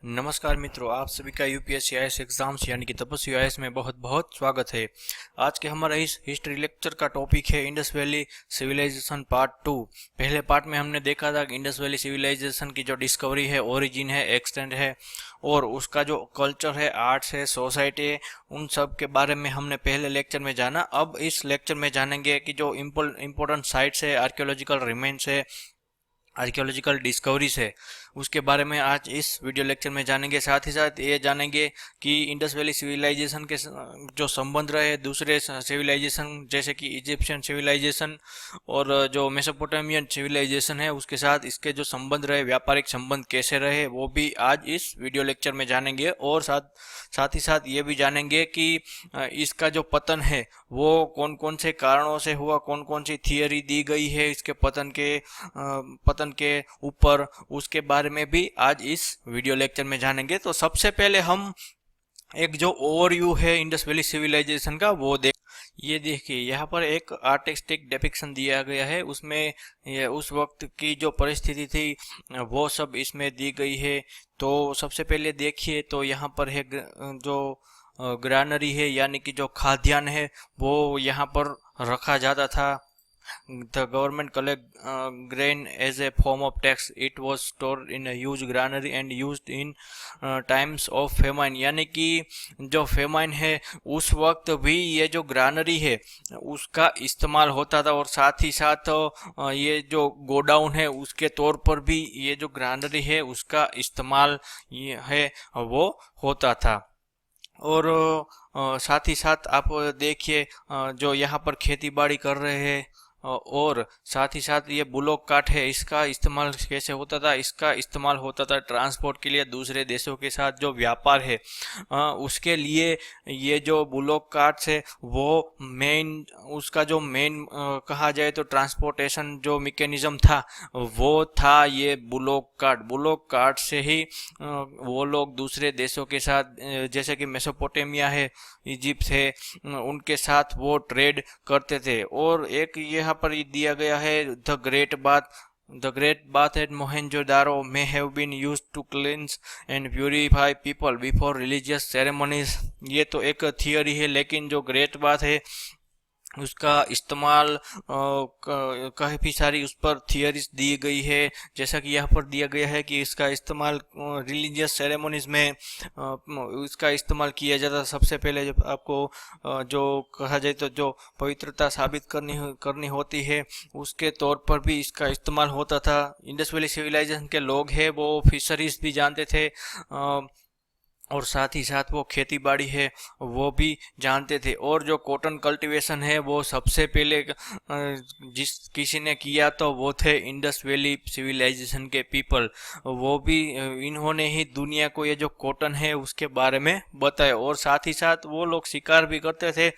नमस्कार मित्रों, आप सभी का यूपीएससी आईएएस एग्जाम्स यानी कि तपस्वी आईएएस में बहुत बहुत स्वागत है। आज के हमारा इस हिस्ट्री लेक्चर का टॉपिक है इंडस वैली सिविलाइजेशन पार्ट 2। पहले पार्ट में हमने देखा था कि इंडस वैली सिविलाइजेशन की जो डिस्कवरी है, ओरिजिन है, एक्सटेंट है और उसका जो कल्चर है, आर्ट्स है, सोसाइटी है, उन सब के बारे में हमने पहले लेक्चर में जाना। अब इस लेक्चर में जानेंगे कि जो इम्पोर्टेंट साइट्स है, आर्कियोलॉजिकल रिमेन्स है, आर्कियोलॉजिकल डिस्कवरीज है, उसके बारे में आज इस वीडियो लेक्चर में जानेंगे। साथ ही साथ ये जानेंगे कि इंडस वैली सिविलाइजेशन के जो संबंध रहे दूसरे सिविलाइजेशन जैसे कि इजिप्शियन सिविलाइजेशन और जो मेसोपोटामियन सिविलाइजेशन है उसके साथ इसके जो संबंध रहे, व्यापारिक संबंध कैसे रहे, वो भी आज इस वीडियो लेक्चर में जानेंगे। और साथ ही साथ ये भी जानेंगे कि इसका जो पतन है वो कौन कौन से कारणों से हुआ, कौन कौन सी थियरी दी गई है इसके पतन के ऊपर, उसके बारे में भी आज इस वीडियो लेक्चर में जानेंगे। तो सबसे पहले हम एक जो ओवरव्यू है इंडस वैली सिविलाइजेशन का वो ये देखिए, यहाँ पर एक आर्टिस्टिक डिपिक्शन दिया गया है, उसमें ये उस वक्त की जो परिस्थिति थी वो सब इसमें दी गई है। तो सबसे पहले देखिए, तो यहाँ पर है जो ग्रानरी है यानी कि जो खाद्यान्न है वो यहाँ पर रखा जाता था। The government collect grain as a form of tax. It was stored in a huge granary and used in times of famine. यानी कि जो फेमाइन है उस वक्त भी ये जो ग्रानरी है उसका इस्तेमाल होता था, और साथ ही साथ ये जो गोडाउन है उसके तौर पर भी ये जो ग्रानरी है उसका इस्तेमाल ये है वो होता था। और साथ ही साथ आप देखिए, जो यहाँ पर खेती बाड़ी कर रहे हैं और साथ ही साथ ये बुलोक काट है, इसका इस्तेमाल कैसे होता था? इसका इस्तेमाल होता था ट्रांसपोर्ट के लिए, दूसरे देशों के साथ जो व्यापार है उसके लिए। ये जो बुलोक काट है वो मेन, उसका जो मेन कहा जाए तो ट्रांसपोर्टेशन जो मैकेनिज्म था वो था ये बुलोक काट से ही वो लोग दूसरे देशों के साथ जैसे कि मेसोपोटामिया है, इजिप्ट है, उनके साथ वो ट्रेड करते थे। और एक यहाँ पर दिया गया है the great bath at Mohenjodaro may have been used to cleanse and purify people before religious ceremonies. ये तो एक थियोरी है, लेकिन जो ग्रेट बाथ है उसका इस्तेमाल काफ़ी सारी उस पर थियरीज दी गई है। जैसा कि यहाँ पर दिया गया है कि इसका इस्तेमाल रिलीजियस सेरेमनीज में इसका इस्तेमाल किया जाता। सबसे पहले जब आपको जो कहा जाए तो जो पवित्रता साबित करनी होती है उसके तौर पर भी इसका इस्तेमाल होता था। इंडस वैली सिविलाइजेशन के लोग हैं वो फिशरीज भी जानते थे और साथ ही साथ वो खेती बाड़ी है वो भी जानते थे। और जो कॉटन कल्टीवेशन है वो सबसे पहले जिस किसी ने किया तो वो थे इंडस वैली सिविलाइजेशन के पीपल। वो भी इन्होंने ही दुनिया को ये जो कॉटन है उसके बारे में बताया। और साथ ही साथ वो लोग शिकार भी करते थे।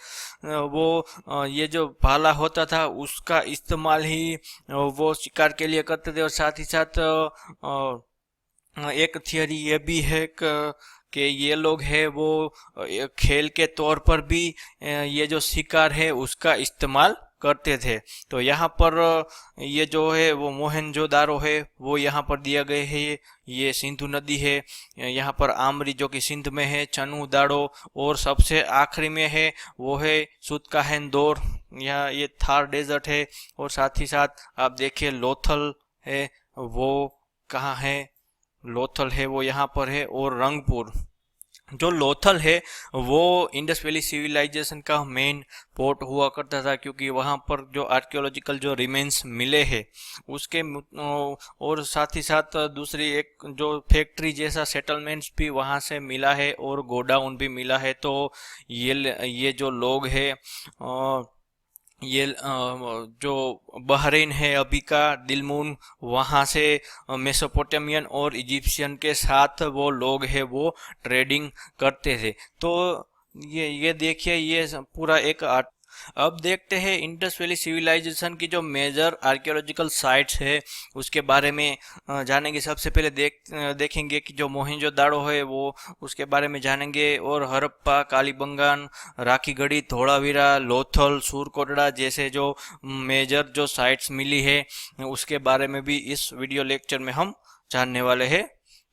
वो ये जो भाला होता था उसका इस्तेमाल ही वो शिकार के लिए करते थे। और साथ ही साथ एक थियरी ये भी है कि ये लोग है वो खेल के तौर पर भी ये जो शिकार है उसका इस्तेमाल करते थे। तो यहाँ पर ये जो है वो मोहेंजोदारो है वो यहाँ पर दिया गया है। ये सिंधु नदी है, यहाँ पर आमरी जो कि सिंध में है, चनु दाड़ो, और सबसे आखिरी में है वो है सुतकाहेंदोर, यहाँ ये थार डेजर्ट है। और साथ ही साथ आप देखिए लोथल है वो कहाँ है? लोथल है वो यहाँ पर है। और रंगपुर, जो लोथल है वो इंडस वैली सिविलाइजेशन का मेन पोर्ट हुआ करता था, क्योंकि वहाँ पर जो आर्कियोलॉजिकल जो रिमेन्स मिले हैं उसके और साथ ही साथ दूसरी एक जो फैक्ट्री जैसा सेटलमेंट्स भी वहाँ से मिला है और गोडाउन भी मिला है। तो ये जो लोग हैं ये जो बहरीन है अभी का दिलमुन, वहाँ से मेसोपोटामियन और इजिप्शियन के साथ वो लोग हैं वो ट्रेडिंग करते थे। तो ये देखिए, ये पूरा एक अब देखते हैं इंडस वैली सिविलाइजेशन की जो मेजर आर्कियोलॉजिकल साइट्स है उसके बारे में जानेंगे। सबसे पहले देखेंगे कि जो मोहेंजोदाड़ो है वो उसके बारे में जानेंगे। और हड़प्पा, कालीबंगान, राखीगढ़ी, धोलावीरा, लोथल, सूरकोटड़ा जैसे जो मेजर जो साइट्स मिली है उसके बारे में भी इस वीडियो लेक्चर में हम जानने वाले हैं।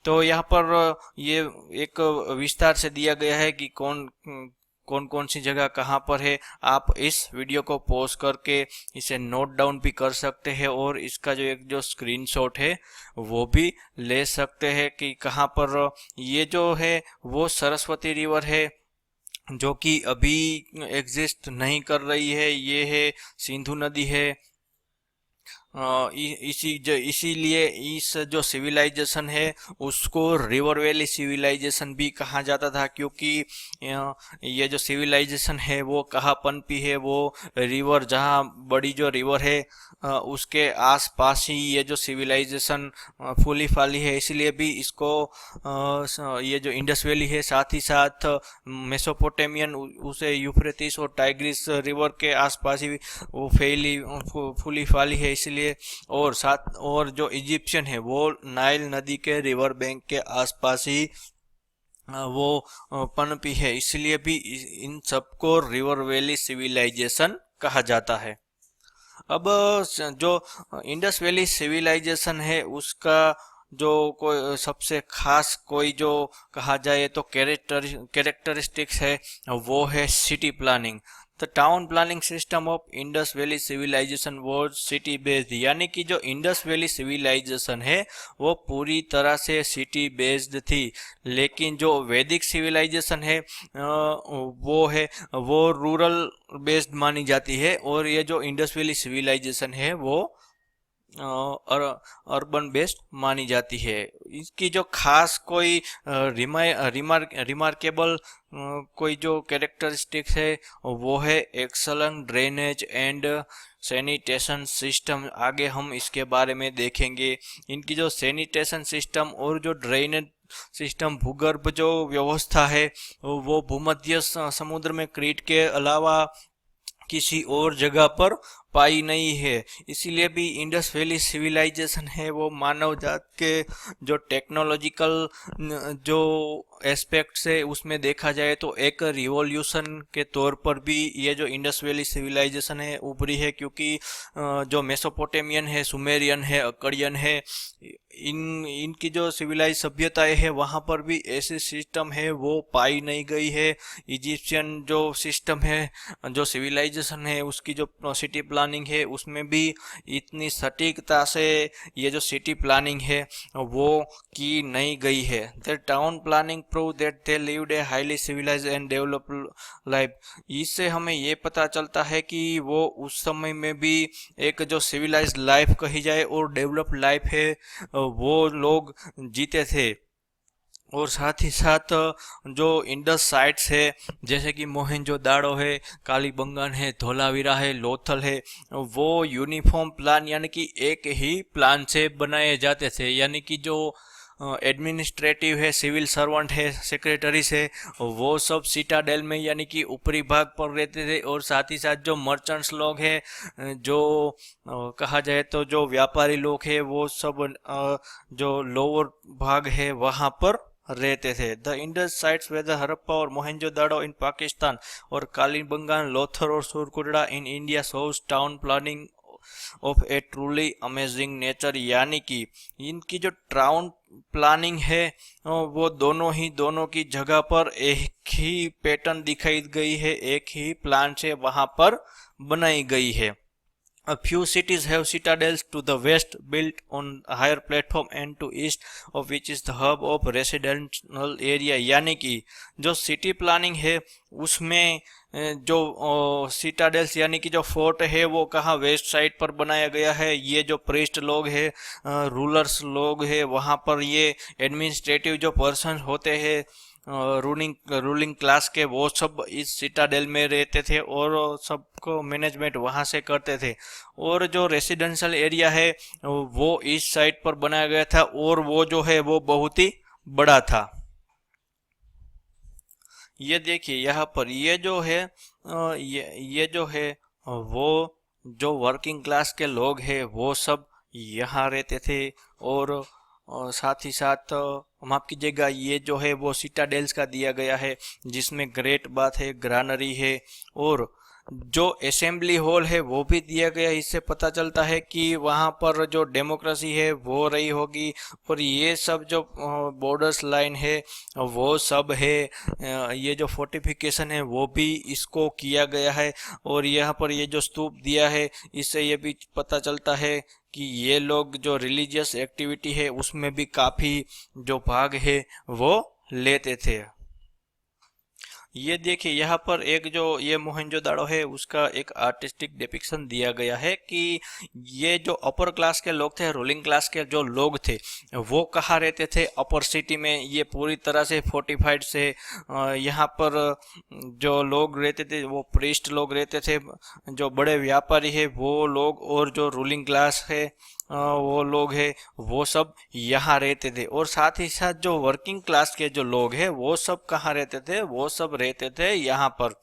तो यहाँ पर ये एक विस्तार से दिया गया है कि कौन कौन सी जगह कहाँ पर है। आप इस वीडियो को पॉज करके इसे नोट डाउन भी कर सकते हैं और इसका जो स्क्रीनशॉट है वो भी ले सकते हैं कि कहाँ पर। ये जो है वो सरस्वती रिवर है जो कि अभी एग्जिस्ट नहीं कर रही है, ये है सिंधु नदी है। इसीलिए इस जो सिविलाइजेशन है उसको रिवर वैली सिविलाइजेशन भी कहा जाता था, क्योंकि ये जो सिविलाइजेशन है वो कहाँ पनपी है, वो रिवर, जहाँ बड़ी जो रिवर है उसके आसपास ही ये जो सिविलाइजेशन फूली फाली है। इसीलिए भी इसको ये जो इंडस वैली है साथ ही साथ मेसोपोटामियन, उसे यूफ्रेटिस और टाइग्रिस रिवर के आसपास ही वो फूली फाली है इसलिए। और साथ और जो इजिप्शियन है वो नाइल नदी के रिवर बैंक के आसपास ही वो पनपी है, इसलिए भी इन सबको रिवर वैली सिविलाइजेशन कहा जाता है। अब जो इंडस वैली सिविलाइजेशन है उसका जो कोई सबसे खास कोई जो कहा जाए तो कैरेक्टरिस्टिक्स है वो है city planning. The town planning system of Indus valley civilisation was city based, यानी कि जो इंडस वैली सिविलाइजेशन है वो पूरी तरह से सिटी बेस्ड थी। लेकिन जो वैदिक सिविलाइजेशन है वो रूरल बेस्ड मानी जाती है, और ये जो इंडस वैली सिविलाइजेशन है वो अर्बन बेस्ड मानी जाती है। इसकी जो खास कोई रिमार्केबल कोई जो कैरेक्टरिस्टिक्स है वो है excellent drainage and sanitation system. आगे हम इसके बारे में देखेंगे। इनकी जो सैनिटेशन सिस्टम और जो ड्रेनेज सिस्टम, भूगर्भ जो व्यवस्था है वो भूमध्य समुद्र में क्रीट के अलावा किसी और जगह पर पाई नहीं है। इसीलिए भी इंडस वैली सिविलाइजेशन है वो मानव जात के जो टेक्नोलॉजिकल जो एस्पेक्ट्स है उसमें देखा जाए तो एक रिवॉल्यूशन के तौर पर भी ये जो इंडस वैली सिविलाइजेशन है उभरी है, क्योंकि जो मेसोपोटामियन है, सुमेरियन है, अकड़ियन है, इनकी जो सिविलाइज सभ्यताएं है वहाँ पर भी ऐसे सिस्टम है वो पाई नहीं गई है। इजिप्शियन जो सिस्टम है, जो सिविलाइजेशन है, उसकी जो सिटी प्लानिंग है उसमें भी इतनी सटीकता से ये जो सिटी प्लानिंग है वो की नहीं गई है। The town planning prove that they lived a highly civilised and developed life. इससे हमें ये पता चलता है कि वो उस समय में भी एक जो सिविलाइज्ड लाइफ कही जाए और डेवलप्ड लाइफ है वो लोग जीते थे। और साथ ही साथ जो इंडस साइट्स है जैसे कि मोहनजोदाड़ो है, कालीबंगान है, धोलावीरा है, लोथल है, वो यूनिफॉर्म प्लान यानी कि एक ही प्लान से बनाए जाते थे। यानी कि जो एडमिनिस्ट्रेटिव है, सिविल सर्वेंट है, सेक्रेटरीज है, वो सब सिटाडेल में यानी कि ऊपरी भाग पर रहते थे। और साथ ही साथ जो मर्चेंट्स लोग हैं, जो कहा जाए तो जो व्यापारी लोग हैं, वो सब जो लोअर भाग है वहाँ पर रहते थे। The Indus sites way the Harappa और मोहनजोदाड़ो इन पाकिस्तान और कालीबंगान, लोथर और Surkunda in India shows town planning of A truly amazing nature. यानी कि इनकी जो टाउन प्लानिंग है वो दोनों की जगह पर एक ही पैटर्न दिखाई गई है, एक ही प्लान से वहां पर बनाई गई है। A few cities have citadels to the west built on a higher platform and to east of which is the hub of residential area। यानी कि जो सिटी प्लानिंग है उसमें जो सिटाडेल्स यानी कि जो फोर्ट है वो कहाँ वेस्ट साइड पर बनाया गया है। ये जो प्रीस्ट लोग है, रूलर्स लोग है, वहाँ पर ये एडमिनिस्ट्रेटिव जो पर्सन होते हैं रूलिंग क्लास के, वो सब इस सिटाडेल में रहते थे और सबको मैनेजमेंट वहाँ से करते थे। और जो रेसिडेंशियल एरिया है वो इस साइड पर बनाया गया था और वो जो है वो बहुत ही बड़ा था। ये देखिए यहाँ पर ये जो है ये जो है वो जो वर्किंग क्लास के लोग हैं वो सब यहाँ रहते थे। और साथ ही साथ माफ कीजिएगा, ये जो है वो सिटाडेल्स का दिया गया है जिसमें ग्रेट बाथ है, ग्रानरी है और जो असेंबली हॉल है वो भी दिया गया। इससे पता चलता है कि वहाँ पर जो डेमोक्रेसी है वो रही होगी। और ये सब जो बॉर्डर्स लाइन है वो सब है, ये जो फोर्टिफिकेशन है वो भी इसको किया गया है। और यहाँ पर ये जो स्तूप दिया है इससे ये भी पता चलता है कि ये लोग जो रिलीजियस एक्टिविटी है उसमें भी काफ़ी जो भाग है वो लेते थे। ये देखिए यहाँ पर एक जो ये मोहनजोदाड़ो है उसका एक आर्टिस्टिक डिपिक्शन दिया गया है कि ये जो अपर क्लास के लोग थे, रूलिंग क्लास के जो लोग थे, वो कहाँ रहते थे, अपर सिटी में। ये पूरी तरह से फोर्टिफाइड से यहाँ पर जो लोग रहते थे वो प्रीस्ट लोग रहते थे, जो बड़े व्यापारी है वो लोग, और जो रूलिंग क्लास है वो लोग हैं, वो सब यहाँ रहते थे। और साथ ही साथ जो वर्किंग क्लास के जो लोग हैं वो सब कहाँ रहते थे, वो सब रहते थे यहाँ पर।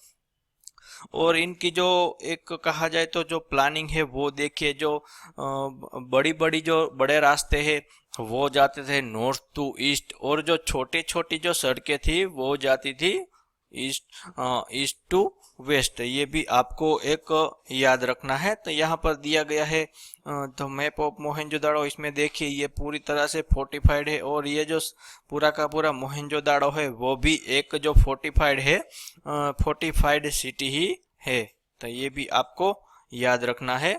और इनकी जो एक कहा जाए तो जो प्लानिंग है वो देखिए, जो बड़ी बड़ी जो बड़े रास्ते हैं वो जाते थे नॉर्थ टू ईस्ट, और जो छोटी छोटी जो सड़कें थी वो जाती थी ईस्ट टू वेस्ट। ये भी आपको एक याद रखना है। तो यहाँ पर दिया गया है तो मैप ऑफ मोहनजोदाड़ो, इसमें देखिए ये पूरी तरह से फोर्टिफाइड है। और ये जो पूरा का पूरा मोहनजोदाड़ो है वो भी एक जो फोर्टिफाइड है, फोर्टिफाइड सिटी ही है। तो ये भी आपको याद रखना है।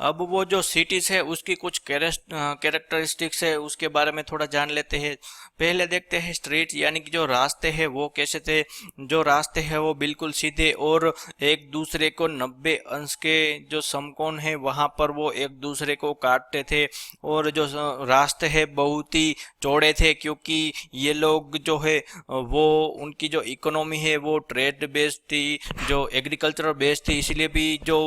अब वो जो सिटीज है उसकी कुछ कैरेक्टरिस्टिक्स है उसके बारे में थोड़ा जान लेते हैं। पहले देखते हैं स्ट्रीट, यानी कि जो रास्ते हैं वो कैसे थे। जो रास्ते हैं वो बिल्कुल सीधे और एक दूसरे को 90 अंश के जो समकोण है वहां पर वो एक दूसरे को काटते थे। और जो रास्ते हैं बहुत ही चौड़े थे, क्योंकि ये लोग जो है वो उनकी जो इकोनॉमी है वो ट्रेड बेस्ड थी, जो एग्रीकल्चरल बेस्ड थी। इसलिए भी जो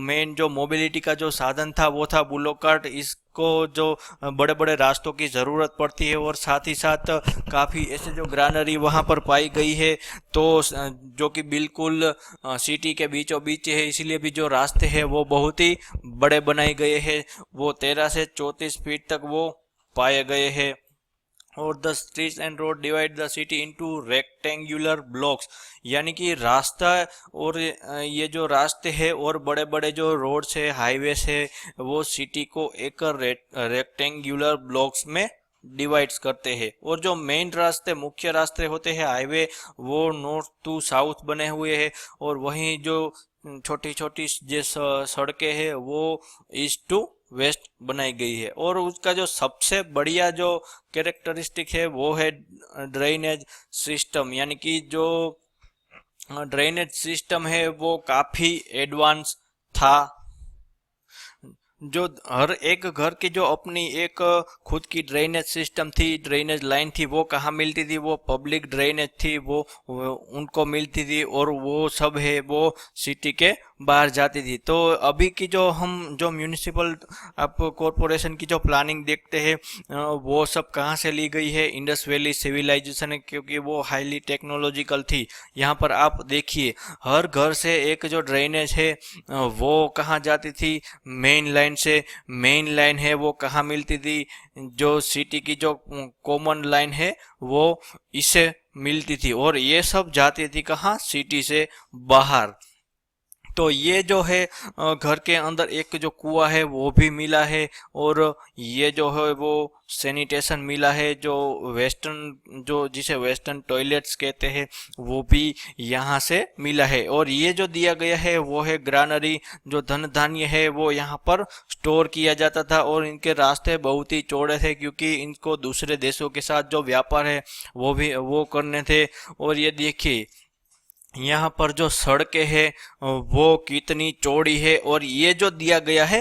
मेन जो मोबिलिटी का जो साधन था वो था बुलोक कार्ट। इसको जो बड़े बड़े रास्तों की ज़रूरत पड़ती है, और साथ ही साथ काफ़ी ऐसे जो ग्रानरी वहाँ पर पाई गई है, तो जो कि बिल्कुल सिटी के बीचों बीच है। इसीलिए भी जो रास्ते हैं वो बहुत ही बड़े बनाए गए हैं, वो 13 से 34 फीट तक वो पाए गए हैं। और the streets and road divide the city into rectangular blocks, यानी कि रास्ता और ये जो रास्ते हैं और बड़े बड़े जो रोड्स है, हाईवेज है, वो सिटी को एक रेक्टेंगुलर ब्लॉक्स में डिवाइड्स करते हैं। और जो मेन रास्ते, मुख्य रास्ते होते हैं हाईवे, वो नॉर्थ टू साउथ बने हुए हैं। और वहीं जो छोटी छोटी जो सड़कें हैं वो ईस्ट टू वेस्ट बनाई गई है। और उसका जो सबसे बढ़िया जो कैरेक्टरिस्टिक है वो है ड्रेनेज सिस्टम, यानी कि जो ड्रेनेज सिस्टम है वो काफ़ी एडवांस था। जो हर एक घर की जो अपनी एक खुद की ड्रेनेज सिस्टम थी, ड्रेनेज लाइन थी, वो कहाँ मिलती थी, वो पब्लिक ड्रेनेज थी, वो उनको मिलती थी। और वो सब है वो सिटी के बाहर जाती थी। तो अभी की जो हम जो म्यूनिसिपल आप कॉरपोरेशन की जो प्लानिंग देखते हैं वो सब कहाँ से ली गई है, इंडस वैली सिविलाइजेशन है, क्योंकि वो हाईली टेक्नोलॉजिकल थी। यहाँ पर आप देखिए हर घर से एक जो ड्रेनेज है वो कहाँ जाती थी, मेन लाइन से। मेन लाइन है वो कहाँ मिलती थी, जो सिटी की जो कॉमन लाइन है वो इससे मिलती थी। और ये सब जाती थी कहाँ, सिटी से बाहर। तो ये जो है घर के अंदर एक जो कुआं है वो भी मिला है। और ये जो है वो सैनिटेशन मिला है, जो वेस्टर्न जो जिसे वेस्टर्न टॉयलेट्स कहते हैं वो भी यहाँ से मिला है। और ये जो दिया गया है वो है ग्रानरी, जो धन धान्य है वो यहाँ पर स्टोर किया जाता था। और इनके रास्ते बहुत ही चौड़े थे, क्योंकि इनको दूसरे देशों के साथ जो व्यापार है वो करने थे। और ये देखिए यहाँ पर जो सड़कें है वो कितनी चौड़ी है। और ये जो दिया गया है,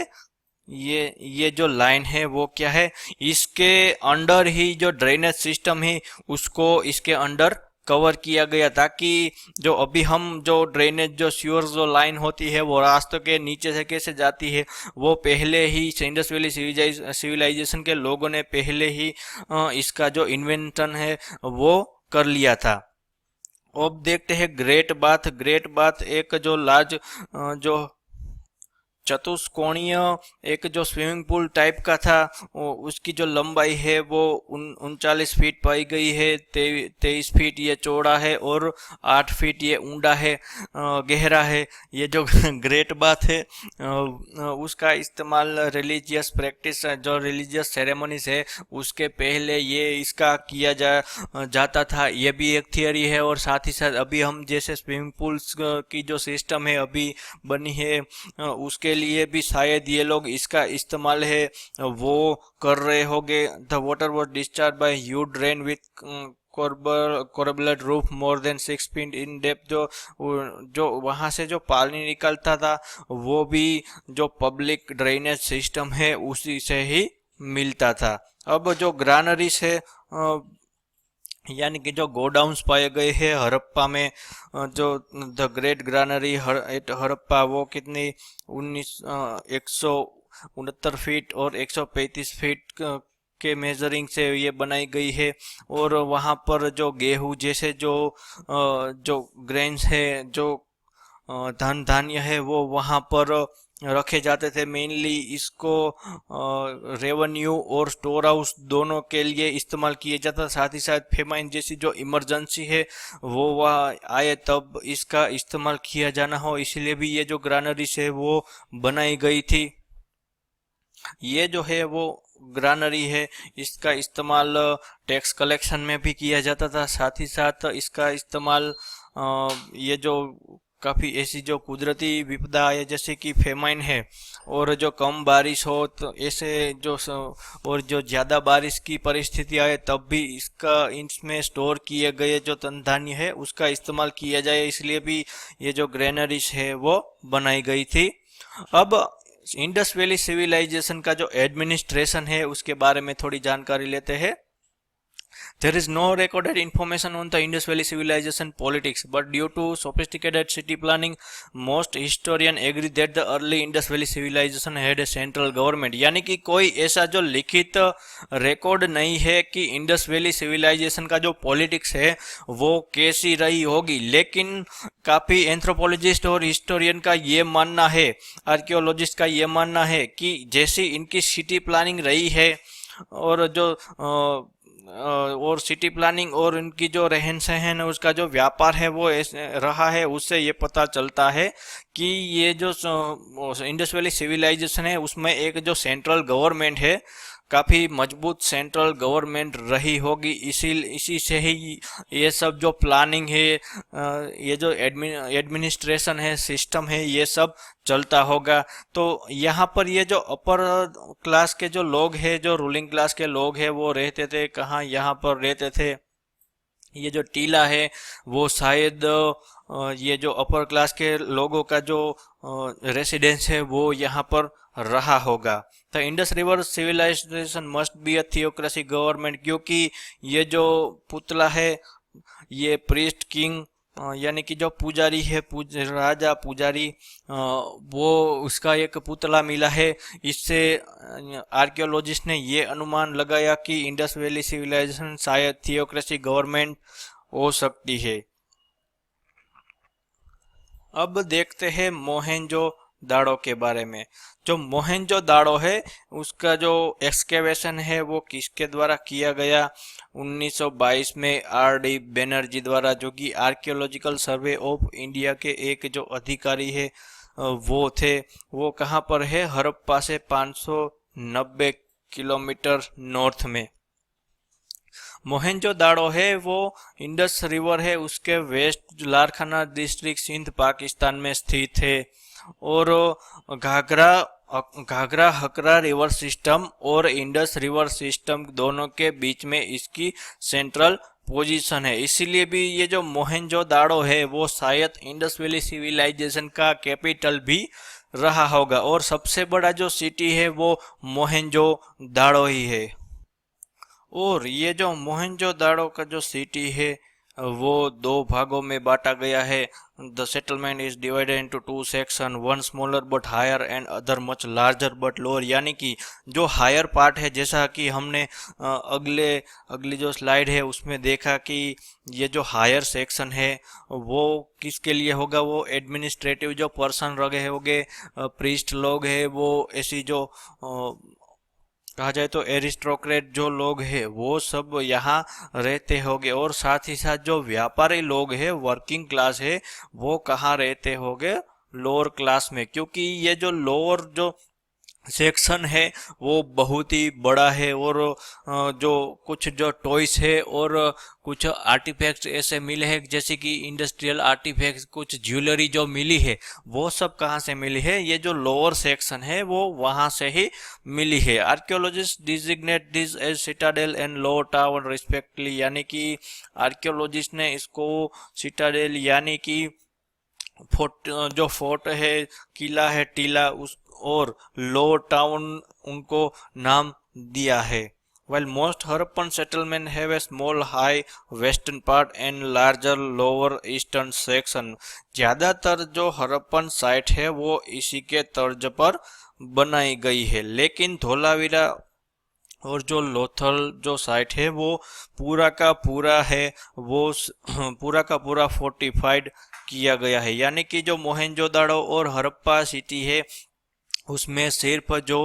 ये जो लाइन है वो क्या है, इसके अंडर ही जो ड्रेनेज सिस्टम है उसको इसके अंडर कवर किया गया, ताकि जो अभी हम जो ड्रेनेज जो सीवर जो लाइन होती है वो रास्तों के नीचे से कैसे जाती है, वो पहले ही इंडस वैली सिविलाइजेशन के लोगों ने पहले ही इसका जो इन्वेंशन है वो कर लिया था। अब देखते हैं ग्रेट बाथ। ग्रेट बाथ एक जो लार्ज जो चतुष्कोणीय एक जो स्विमिंग पूल टाइप का था, उसकी जो लंबाई है वो 39 फीट पाई गई है। 23 फीट ये चौड़ा है और 8 फीट ये ऊंडा है, गहरा है। ये जो ग्रेट बात है, उसका इस्तेमाल रिलीजियस प्रैक्टिस, जो रिलीजियस सेरेमनीज है उसके पहले ये इसका किया जाता था। ये भी एक थियरी है। और साथ ही साथ अभी हम जैसे स्विमिंग पूल्स की जो सिस्टम है अभी बनी है, उसके लिए भी शायद ये लोग इसका इस्तेमाल है वो कर रहे होंगे। The water was discharge by huge drain with corbelled roof more than 6 feet in depth. जो वहां से जो पानी निकलता था वो भी जो पब्लिक ड्रेनेज सिस्टम है उसी से ही मिलता था। अब जो ग्रानरीज है, यानी कि जो गोडाउन्स पाए गए हैं हड़प्पा में, जो द ग्रेट ग्रानरी एट हड़प्पा, वो कितनी 169 फीट और 135 फीट के मेजरिंग से ये बनाई गई है। और वहाँ पर जो गेहूं जैसे जो ग्रेन्स है, जो धन धान्य है, वो वहाँ पर रखे जाते थे। मेनली इसको रेवेन्यू और स्टोर हाउस दोनों के लिए इस्तेमाल किया जाता। साथ ही साथ फेमाइन जैसी जो इमरजेंसी है वो वह आए तब इसका इस्तेमाल किया जाना हो, इसलिए भी ये जो ग्रानरीज है वो बनाई गई थी। ये जो है वो ग्रानरी है, इसका इस्तेमाल टैक्स कलेक्शन में भी किया जाता था। साथ ही साथ इसका इस्तेमाल ये जो काफ़ी ऐसी जो कुदरती विपदा है जैसे कि फेमाइन है, और जो कम बारिश हो तो ऐसे और जो ज़्यादा बारिश की परिस्थिति आए तब भी इसका इसमें स्टोर किए गए जो तन धान्य है उसका इस्तेमाल किया जाए, इसलिए भी ये जो ग्रेनरीज है वो बनाई गई थी। अब इंडस वैली सिविलाइजेशन का जो एडमिनिस्ट्रेशन है उसके बारे में थोड़ी जानकारी लेते हैं। There is no recorded information on the Indus Valley civilization politics, but due to sophisticated city planning, most historians agree that the early Indus Valley civilization had a central government। यानी कि कोई ऐसा जो लिखित रिकॉर्ड नहीं है कि Indus valley civilisation का जो पॉलिटिक्स है वो कैसी रही होगी, लेकिन काफ़ी एंथ्रोपोलॉजिस्ट और हिस्टोरियन का ये मानना है, आर्कियोलॉजिस्ट का ये मानना है कि जैसी इनकी सिटी प्लानिंग रही है और सिटी प्लानिंग और उनकी जो रहन सहन है, उसका जो व्यापार है वो रहा है, उससे ये पता चलता है कि ये जो इंडस वैली सिविलाइजेशन है उसमें एक जो सेंट्रल गवर्नमेंट है, काफ़ी मजबूत सेंट्रल गवर्नमेंट रही होगी। इसी से ही ये सब जो प्लानिंग है, ये जो एडमिनिस्ट्रेशन है, सिस्टम है, ये सब चलता होगा। तो यहाँ पर ये जो अपर क्लास के जो लोग हैं, जो रूलिंग क्लास के लोग हैं, वो रहते थे कहाँ? यहाँ पर रहते थे। ये जो टीला है वो शायद ये जो अपर क्लास के लोगों का जो रेसिडेंस है वो यहाँ पर रहा होगा। The Indus river civilisation must be a theocracy government, क्योंकि ये जो पुतला है, ये प्रीस्ट किंग यानी कि जो पुजारी है, राजा पुजारी, वो उसका एक पुतला मिला है। इससे आर्कियोलॉजिस्ट ने ये अनुमान लगाया कि इंडस वैली सिविलाइजेशन शायद थियोक्रेसी गवर्नमेंट हो सकती है। अब देखते हैं मोहेंजो-दाड़ो के बारे में। जो मोहेंजो-दाड़ो है उसका जो एक्सकेवेशन है वो किसके द्वारा किया गया? 1922 में आर.डी. बैनर्जी द्वारा, जो कि आर्कियोलॉजिकल सर्वे ऑफ इंडिया के एक जो अधिकारी है वो थे। वो कहाँ पर है? हड़प्पा से 590 किलोमीटर नॉर्थ में। मोहेंजो-दाड़ो है वो इंडस रिवर है उसके वेस्ट लारखाना डिस्ट्रिक्ट सिंध पाकिस्तान में स्थित है। और घाघरा हकरा रिवर सिस्टम और इंडस रिवर सिस्टम दोनों के बीच में इसकी सेंट्रल पोजीशन है। इसीलिए भी ये जो मोहेंजो-दाड़ो है वो शायद इंडस वैली सिविलाइजेशन का कैपिटल भी रहा होगा। और सबसे बड़ा जो सिटी है वो मोहेंजो-दाड़ो ही है। और ये जो मोहेंजो-दाड़ो का जो सिटी है वो दो भागों में बांटा गया है। The settlement is divided into two section, one smaller but higher and other much larger but lower. यानी कि जो हायर पार्ट है, जैसा कि हमने अगली जो स्लाइड है उसमें देखा कि ये जो हायर सेक्शन है वो किसके लिए होगा, वो एडमिनिस्ट्रेटिव जो पर्सन रहे होंगे, प्रीस्ट लोग हैं, वो ऐसी जो कहा जाए तो एरिस्टोक्रेट जो लोग हैं वो सब यहाँ रहते होंगे। और साथ ही साथ जो व्यापारी लोग हैं, वर्किंग क्लास है, वो कहाँ रहते होंगे, लोअर क्लास में। क्योंकि ये जो लोअर जो सेक्शन है वो बहुत ही बड़ा है, और जो कुछ जो टॉयस है और कुछ आर्टिफैक्ट्स ऐसे मिले हैं, जैसे कि इंडस्ट्रियल आर्टिफैक्ट्स, कुछ ज्वेलरी जो मिली है, वो सब कहाँ से मिली है, ये जो लोअर सेक्शन है वो वहाँ से ही मिली है। Archaeologist designate this as citadel and lower tower respectively. यानी कि आर्कियोलॉजिस्ट ने इसको सिटाडेल यानी कि फोर्ट, जो फोर्ट है, किला है, टीला, उस और लो टाउन उनको नाम दिया है। While most Harappan settlement have a small high western part and larger lower eastern section, ज्यादातर जो हरप्पन साइट है वो इसी के तर्ज पर बनाई गई है। लेकिन धोलावीरा और जो लोथल जो साइट है वो पूरा का पूरा है, वो पूरा का पूरा फोर्टिफाइड किया गया है। यानी कि जो मोहनजोदाड़ो और हड़प्पा सिटी है उसमें सिर्फ जो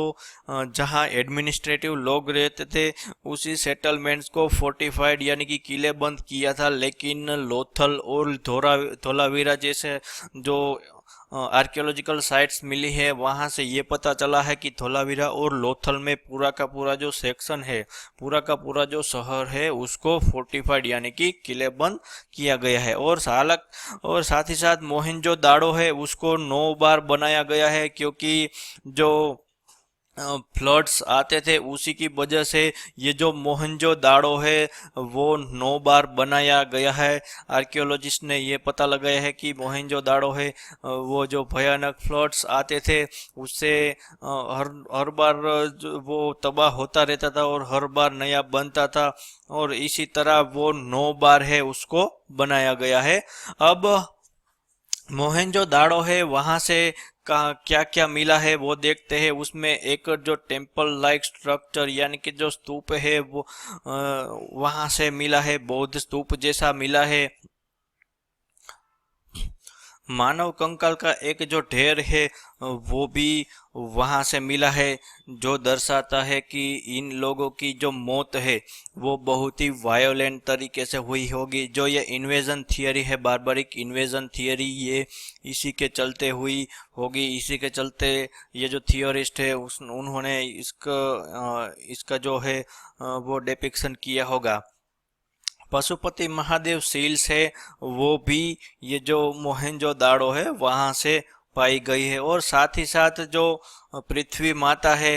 जहां एडमिनिस्ट्रेटिव लोग रहते थे उसी सेटलमेंट्स को फोर्टिफाइड यानी कि किलेबंद किया था। लेकिन लोथल और धोलावीरा जैसे जो आर्कियोलॉजिकल साइट्स मिली है वहां से ये पता चला है कि धोलावीरा और लोथल में पूरा का पूरा जो सेक्शन है, पूरा का पूरा जो शहर है उसको फोर्टिफाइड यानी कि किलेबंद किया गया है। और साथ ही साथ मोहनजोदाड़ो है उसको 9 बार बनाया गया है, क्योंकि जो फ्लड्स आते थे उसी की वजह से ये जो मोहनजोदाड़ो है वो 9 बार बनाया गया है। आर्कियोलॉजिस्ट ने ये पता लगाया है कि मोहनजोदाड़ो है वो जो भयानक फ्लड्स आते थे उससे हर हर बार वो तबाह होता रहता था और हर बार नया बनता था, और इसी तरह वो 9 बार है उसको बनाया गया है। अब मोहनजोदाड़ो है वहां से क्या क्या मिला है वो देखते हैं। उसमें एक जो टेम्पल लाइक स्ट्रक्चर यानी कि जो स्तूप है वो वहां से मिला है, बौद्ध स्तूप जैसा मिला है। मानव कंकाल का एक जो ढेर है वो भी वहां से मिला है, जो दर्शाता है कि इन लोगों की जो मौत है वो बहुत ही वायोलेंट तरीके से हुई होगी। जो ये इन्वेजन थियरी है, बारबरिक इन्वेजन थियरी, ये इसी के चलते हुई होगी। इसी के चलते ये जो थियोरिस्ट है उन्होंने इसका जो है वो डिपिक्शन किया होगा। पशुपति महादेव सील्स है वो भी ये जो मोहनजोदाड़ो है वहां से पाई गई है। और साथ ही साथ जो पृथ्वी माता है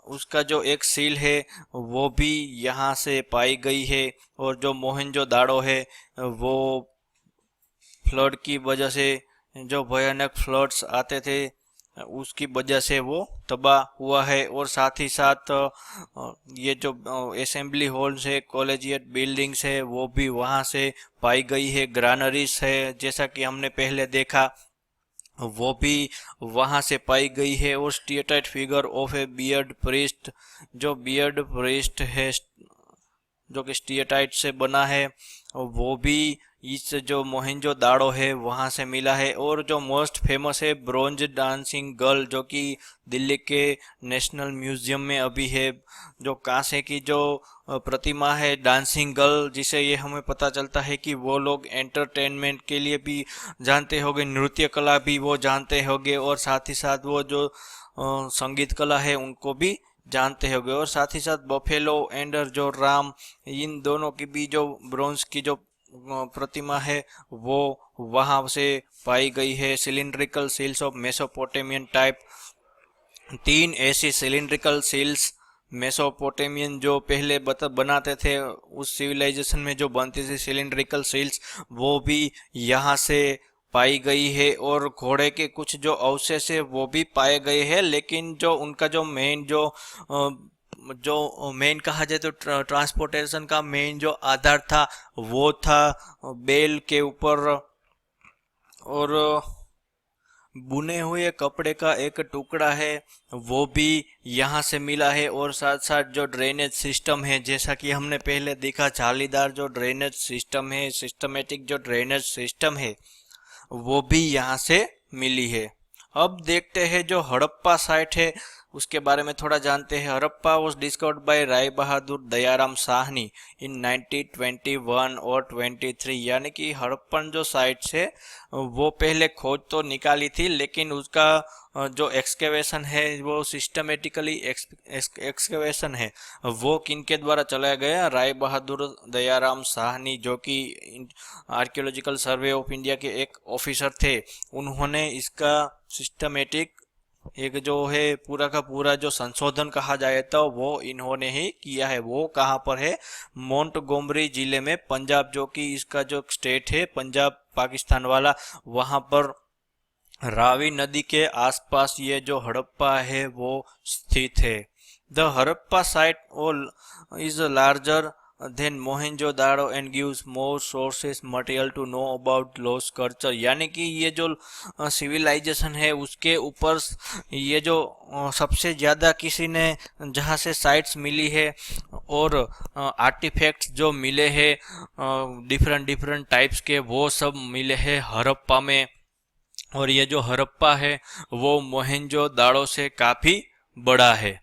उसका जो एक सील है वो भी यहाँ से पाई गई है। और जो मोहनजोदाड़ो है वो फ्लड की वजह से, जो भयानक फ्लड्स आते थे उसकी वजह से वो तबाह हुआ है। और साथ ही साथ ये जो असेंबली हॉल्स है, कॉलेजिएट बिल्डिंग्स है, वो भी वहाँ से पाई गई है। ग्रानरीज है जैसा कि हमने पहले देखा वो भी वहाँ से पाई गई है। और steatite figure of A beard priest, जो बियर्ड प्रीस्ट है जो कि स्टीएटाइट से बना है वो भी इस जो मोहनजोदाड़ो है वहाँ से मिला है। और जो मोस्ट फेमस है ब्रोंज डांसिंग गर्ल, जो कि दिल्ली के नेशनल म्यूजियम में अभी है, जो कांसे की जो प्रतिमा है डांसिंग गर्ल, जिसे ये हमें पता चलता है कि वो लोग एंटरटेनमेंट के लिए भी जानते होंगे, नृत्य कला भी वो जानते होंगे, और साथ ही साथ वो जो संगीत कला है उनको भी जानते होंगे। और साथ ही साथ बफेलो एंड जो राम, इन दोनों की भी जो ब्रोंज की जो प्रतिमा है वो वहां से पाई गई है। Cylindrical seals of Mesopotamian type, 3 ऐसी सिलिंड्रिकल सील्स मेसोपोटेमियन जो पहले बनाते थे उस सिविलाइजेशन में जो बनती थी सिलिंड्रिकल सील्स, वो भी यहाँ से पाई गई है। और घोड़े के कुछ जो अवशेष है वो भी पाए गए हैं, लेकिन जो उनका जो मेन जो जो मेन कहा जाए तो ट्रांसपोर्टेशन का मेन जो आधार था वो था बैल के ऊपर, और बुने हुए कपड़े का एक टुकड़ा है वो भी यहाँ से मिला है। और साथ साथ जो ड्रेनेज सिस्टम है, जैसा कि हमने पहले देखा, जालीदार जो ड्रेनेज सिस्टम है, सिस्टमेटिक जो ड्रेनेज सिस्टम है, वो भी यहाँ से मिली है। अब देखते हैं जो हड़प्पा साइट है उसके बारे में थोड़ा जानते हैं। Harappa was discovered bye Rai Bahadur Dayaram Sahni इन 1921 और 23, यानी कि हड़प्पन जो साइट्स है वो पहले खोज तो निकाली थी, लेकिन उसका जो एक्सकेवेशन है वो सिस्टमेटिकली एक्सकेवेशन है वो किनके द्वारा चलाया गया? राय बहादुर दयाराम साहनी, जो कि आर्कियोलॉजिकल सर्वे ऑफ इंडिया के एक ऑफिसर थे। उन्होंने इसका सिस्टमेटिक एक जो है पूरा का पूरा जो संशोधन कहा जाए तो वो इन्होंने ही किया है। वो कहाँ पर है? मोंटगोमरी जिले में, पंजाब, जो कि इसका जो स्टेट है पंजाब पाकिस्तान वाला, वहां पर रावी नदी के आसपास ये जो हड़प्पा है वो स्थित है। The Harappa site is larger than Mohenjodaro and gives more sources material to know about lost culture, यानी कि ये जो सिविलाइजेशन है उसके ऊपर ये जो सबसे ज़्यादा किसी ने जहाँ से साइट्स मिली है और आर्टिफैक्ट्स जो मिले हैं डिफरेंट डिफरेंट टाइप्स के, वो सब मिले हैं हड़प्पा में। और ये जो हड़प्पा है वो मोहनजोदाड़ो से काफ़ी बड़ा है।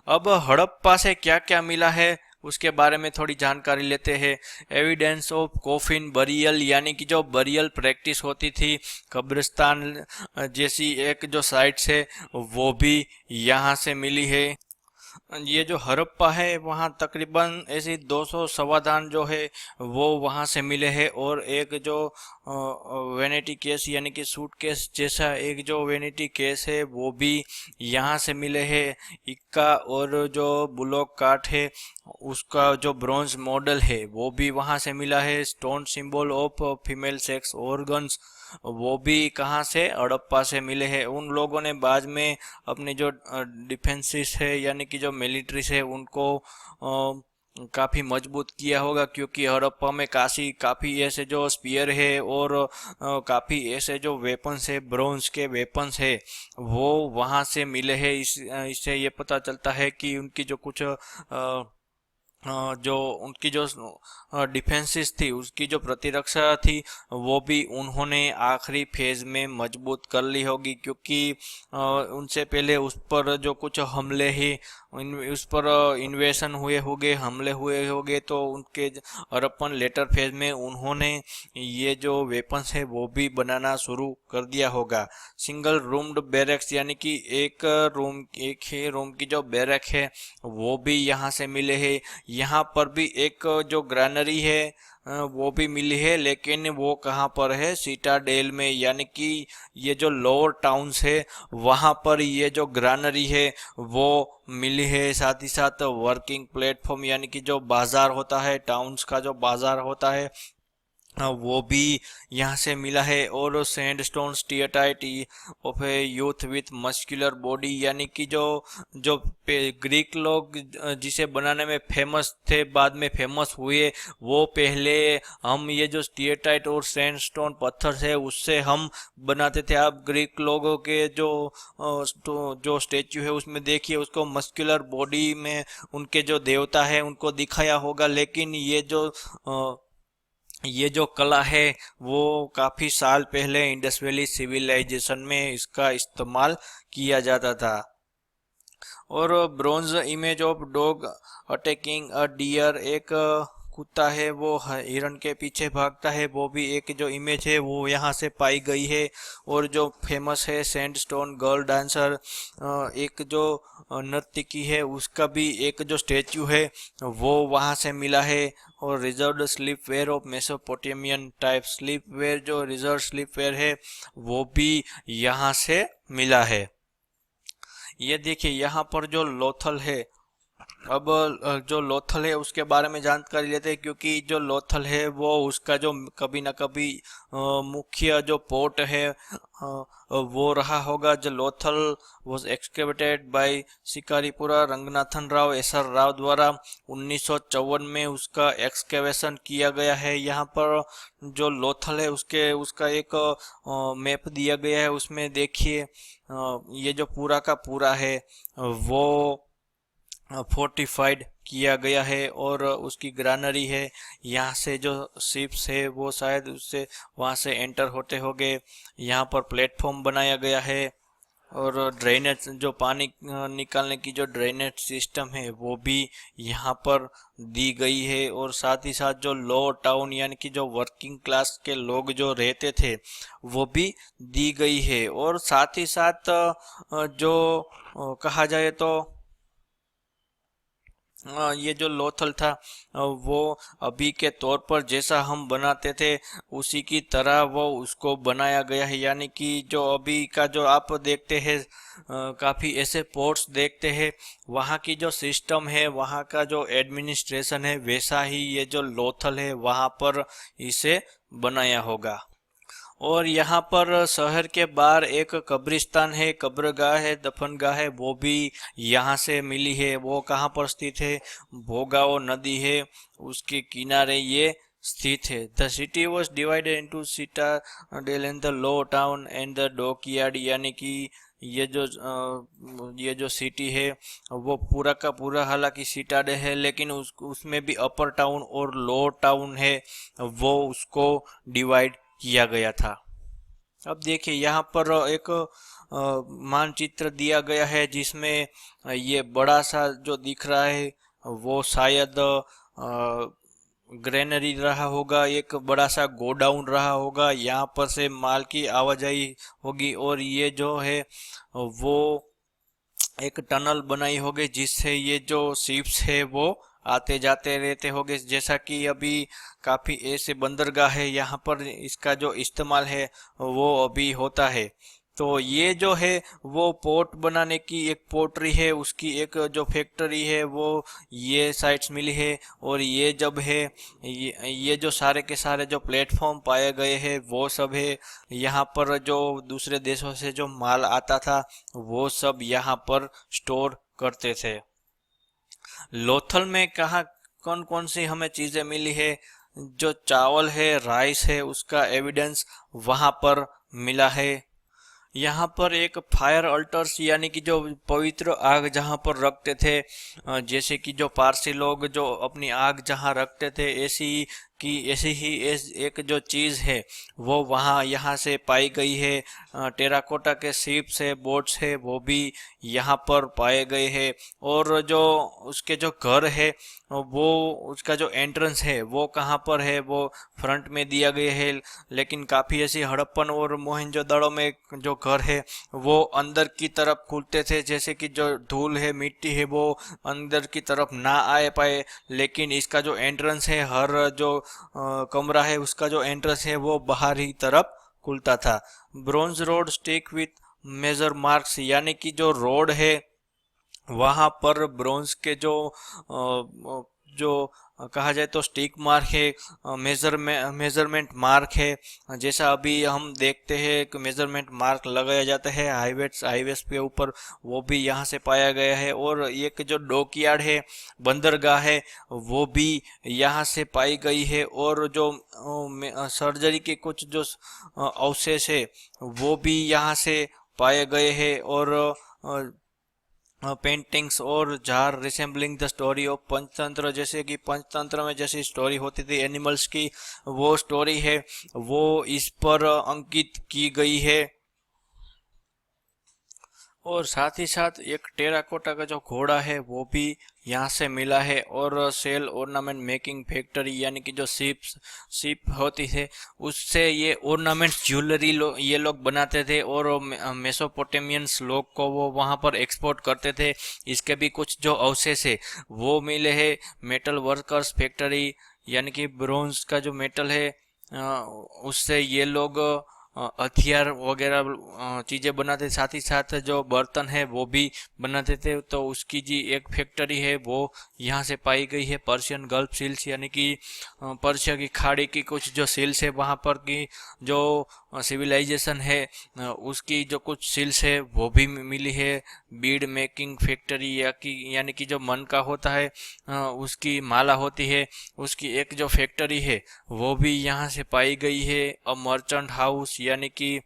अब हड़प्पा से क्या क्या मिला है उसके बारे में थोड़ी जानकारी लेते हैं। एविडेंस ऑफ कॉफिन बरियल, यानी कि जो बरियल प्रैक्टिस होती थी, कब्रिस्तान जैसी एक जो साइट्स है वो भी यहाँ से मिली है। ये जो हड़प्पा है वहाँ तकरीबन ऐसी 200 समाधान जो है वो वहाँ से मिले हैं। और एक जो वेनिटी केस यानी कि सूट केस जैसा एक जो वेनिटी केस है वो भी यहाँ से मिले हैं। इक्का और जो बुलॉक काट है उसका जो ब्रॉन्ज मॉडल है वो भी वहाँ से मिला है। Stone symbol of female sex organs वो भी कहाँ से? हड़प्पा से मिले हैं। उन लोगों ने बाद में अपने जो डिफेंसिस है यानी कि जो मिलिट्रीज है उनको काफ़ी मजबूत किया होगा, क्योंकि हड़प्पा में काफ़ी ऐसे जो स्पीयर है और काफ़ी ऐसे जो वेपन्स है, ब्रोंज के वेपन्स है, वो वहाँ से मिले हैं। इससे ये पता चलता है कि उनकी जो कुछ जो उनकी जो डिफेंसेस थी, उसकी जो प्रतिरक्षा थी, वो भी उन्होंने आखिरी फेज में मजबूत कर ली होगी, क्योंकि उनसे पहले उस पर जो कुछ हमले ही उस पर इन्वेशन हमले हुए होंगे, तो उनके हड़प्पन लेटर फेज में उन्होंने ये जो वेपन्स है वो भी बनाना शुरू कर दिया होगा। सिंगल रूम्ड बैरक्स, यानी कि एक ही रूम की जो बैरक है वो भी यहाँ से मिले हैं। यहाँ पर भी एक जो ग्रैनरी है वो भी मिली है, लेकिन वो कहाँ पर है? सिटाडेल में, यानी कि ये जो लोअर टाउन्स है वहाँ पर ये जो ग्रैनरी है वो मिली है। साथ ही साथ वर्किंग प्लेटफॉर्म, यानी कि जो बाजार होता है, टाउन्स का जो बाजार होता है, वो भी यहाँ से मिला है। और sandstone steatite of A youth with muscular body, यानी कि जो ग्रीक लोग जिसे बनाने में फेमस थे, बाद में फेमस हुए, वो पहले हम ये जो स्टीएटाइट और सैंडस्टोन पत्थर है उससे हम बनाते थे। आप ग्रीक लोगों के जो स्टेच्यू है उसमें देखिए, उसको मस्कुलर बॉडी में उनके जो देवता है उनको दिखाया होगा, लेकिन ये जो कला है वो काफ़ी साल पहले इंडस वैली सिविलाइजेशन में इसका इस्तेमाल किया जाता था। और bronze image of dog attacking a deer, एक कुत्ता है वो हिरण के पीछे भागता है, वो भी एक जो इमेज है वो यहाँ से पाई गई है। और जो फेमस है सैंडस्टोन गर्ल डांसर, एक जो नर्तकी है उसका भी एक जो स्टेच्यू है वो वहाँ से मिला है। और reserved slip ware of Mesopotamian type slip ware, जो रिजर्व स्लीप वेयर है वो भी यहाँ से मिला है। ये देखिए यहाँ पर जो लोथल है अब जो लोथल है उसके बारे में जानकारी लेते हैं, क्योंकि जो लोथल है वो उसका जो कभी ना कभी मुख्य जो पोर्ट है वो रहा होगा। जो Lothal was excavated by Shikaripura Ranganathan Rao S R Rao द्वारा 1954 में उसका एक्सकेवेशन किया गया है। यहाँ पर जो लोथल है उसका एक मैप दिया गया है, उसमें देखिए ये जो पूरा का पूरा है वो फोर्टिफाइड किया गया है, और उसकी ग्रानरी है। यहाँ से जो शिप्स है वो शायद उससे वहाँ से एंटर होते होंगे। यहाँ पर प्लेटफॉर्म बनाया गया है, और ड्रेनेज जो पानी निकालने की जो ड्रेनेज सिस्टम है वो भी यहाँ पर दी गई है। और साथ ही साथ जो लो टाउन यानी कि जो वर्किंग क्लास के लोग जो रहते थे वो भी दी गई है। और साथ ही साथ जो कहा जाए तो ये जो लोथल था वो अभी के तौर पर जैसा हम बनाते थे उसी की तरह वो उसको बनाया गया है। यानी कि जो अभी का जो आप देखते हैं काफ़ी ऐसे पोर्ट्स देखते हैं, वहाँ की जो सिस्टम है, वहाँ का जो एडमिनिस्ट्रेशन है, वैसा ही ये जो लोथल है वहाँ पर इसे बनाया होगा। और यहाँ पर शहर के बाहर एक कब्रिस्तान है, कब्रगाह है, दफनगाह है, वो भी यहाँ से मिली है। वो कहाँ पर स्थित है? भोगाओ नदी है उसके किनारे ये स्थित है। The city was divided into Citadel and the low town and the dockyard, यानी कि ये जो सिटी है वो पूरा का पूरा हालांकि सिटाडेल है, लेकिन उसमें भी अपर टाउन और लो टाउन है, वो उसको डिवाइड किया गया था। अब देखिए यहाँ पर एक मानचित्र दिया गया है, जिसमें ये बड़ा सा जो दिख रहा है वो शायद ग्रेनरी रहा होगा, एक बड़ा सा गोडाउन रहा होगा। यहाँ पर से माल की आवाजाही होगी, और ये जो है वो एक टनल बनाई होगी जिससे ये जो शिप्स है वो आते जाते रहते होंगे। जैसा कि अभी काफ़ी ऐसे बंदरगाह है यहाँ पर इसका जो इस्तेमाल है वो अभी होता है। तो ये जो है वो पोर्ट बनाने की एक पोर्टरी है, उसकी एक जो फैक्ट्री है वो ये साइट्स मिली है। और ये जब है ये जो सारे के सारे जो प्लेटफॉर्म पाए गए हैं वो सब है। यहाँ पर जो दूसरे देशों से जो माल आता था वो सब यहाँ पर स्टोर करते थे। लोथल में कहाँ कौन कौन सी हमें चीजें मिली है? जो चावल है, राइस है, उसका एविडेंस वहां पर मिला है। यहाँ पर एक फायर अल्टर्स यानी कि जो पवित्र आग जहाँ पर रखते थे, जैसे कि जो पारसी लोग जो अपनी आग जहाँ रखते थे ऐसी ही एक जो चीज़ है वो वहाँ यहाँ से पाई गई है। टेराकोटा के शिप्स है, बोट्स है, वो भी यहाँ पर पाए गए हैं। और जो उसके जो घर है वो उसका जो एंट्रेंस है वो कहाँ पर है? वो फ्रंट में दिया गया है। लेकिन काफ़ी ऐसी हड़प्पन और मोहनजोदड़ो में जो घर है वो अंदर की तरफ खुलते थे, जैसे कि जो धूल है, मिट्टी है, वो अंदर की तरफ ना आए पाए। लेकिन इसका जो एंट्रेंस है, हर जो कमरा है उसका जो एंट्रेंस है वो बाहर ही तरफ खुलता था। Bronze rod stick with measure marks, यानी कि जो रोड है वहां पर ब्रोंज के जो कहा जाए तो स्टिक मार्क है, मेजरमेंट मार्क है। जैसा अभी हम देखते हैं कि मेजरमेंट मार्क लगाया जाता है हाईवेज के ऊपर, वो भी यहाँ से पाया गया है। और एक जो डॉकयार्ड है, बंदरगाह है, वो भी यहाँ से पाई गई है। और जो सर्जरी के कुछ जो अवशेष है वो भी यहाँ से पाए गए हैं। और पेंटिंग्स और jar resembling the story of Panchatantra, जैसे कि पंचतंत्र में जैसी स्टोरी होती थी एनिमल्स की, वो स्टोरी है वो इस पर अंकित की गई है। और साथ ही साथ एक टेराकोटा का जो घोड़ा है वो भी यहाँ से मिला है। और सेल ऑर्नामेंट मेकिंग फैक्ट्री यानी कि जो शिप होती है उससे ये ऑर्नामेंट्स ज्वेलरी ये लोग बनाते थे, और मेसोपोटामियंस लोग को वो वहाँ पर एक्सपोर्ट करते थे। इसके भी कुछ जो अवशेष है वो मिले हैं। मेटल वर्कर्स फैक्ट्री यानी कि ब्रोंज का जो मेटल है उससे ये लोग हथियार वगैरह चीज़ें बनाते, साथ ही साथ जो बर्तन है वो भी बनाते थे। तो उसकी जी एक फैक्ट्री है वो यहाँ से पाई गई है। पर्शियन गल्फ सील्स यानी कि पर्शिया की खाड़ी की कुछ जो सील्स है वहाँ पर की जो सिविलाइजेशन है उसकी जो कुछ सील्स है वो भी मिली है। बीड मेकिंग फैक्ट्री यानी कि जो मन का होता है उसकी माला होती है, उसकी एक जो फैक्ट्री है वो भी यहाँ से पाई गई है। अ मर्चेंट हाउस यानी कि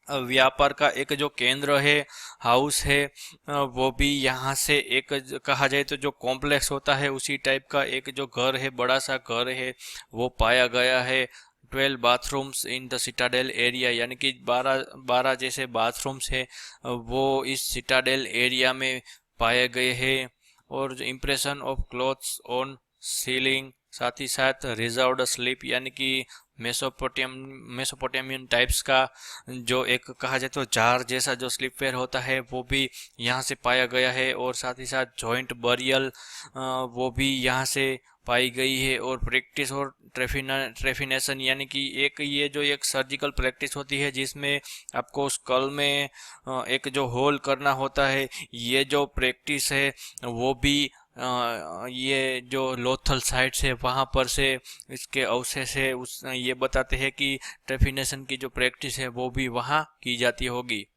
व्यापार का एक जो केंद्र है, हाउस है, वो भी यहाँ से एक कहा जाए तो जो कॉम्प्लेक्स होता है उसी टाइप का एक जो घर है, बड़ा सा घर है, वो पाया गया है। 12 bathrooms in the Citadel area यानी कि 12 जैसे बाथरूम्स है वो इस सिटाडेल एरिया में पाए गए हैं। और जो impression of clothes on ceiling, साथ ही साथ रिजर्व्ड स्लीप यानी कि मेसोपोटामियन टाइप्स का जो एक कहा जाए तो जार जैसा जो स्लीपवेयर होता है वो भी यहाँ से पाया गया है। और साथ ही साथ जॉइंट बरियल वो भी यहाँ से पाई गई है। और प्रैक्टिस और ट्रेफिनेशन यानी कि एक ये जो एक सर्जिकल प्रैक्टिस होती है जिसमें आपको स्कल में एक जो होल करना होता है, ये जो प्रैक्टिस है वो भी ये जो लोथल साइट्स है वहाँ पर से इसके अवशेष है उस ये बताते हैं कि ट्रेफिनेशन की जो प्रैक्टिस है वो भी वहाँ की जाती होगी।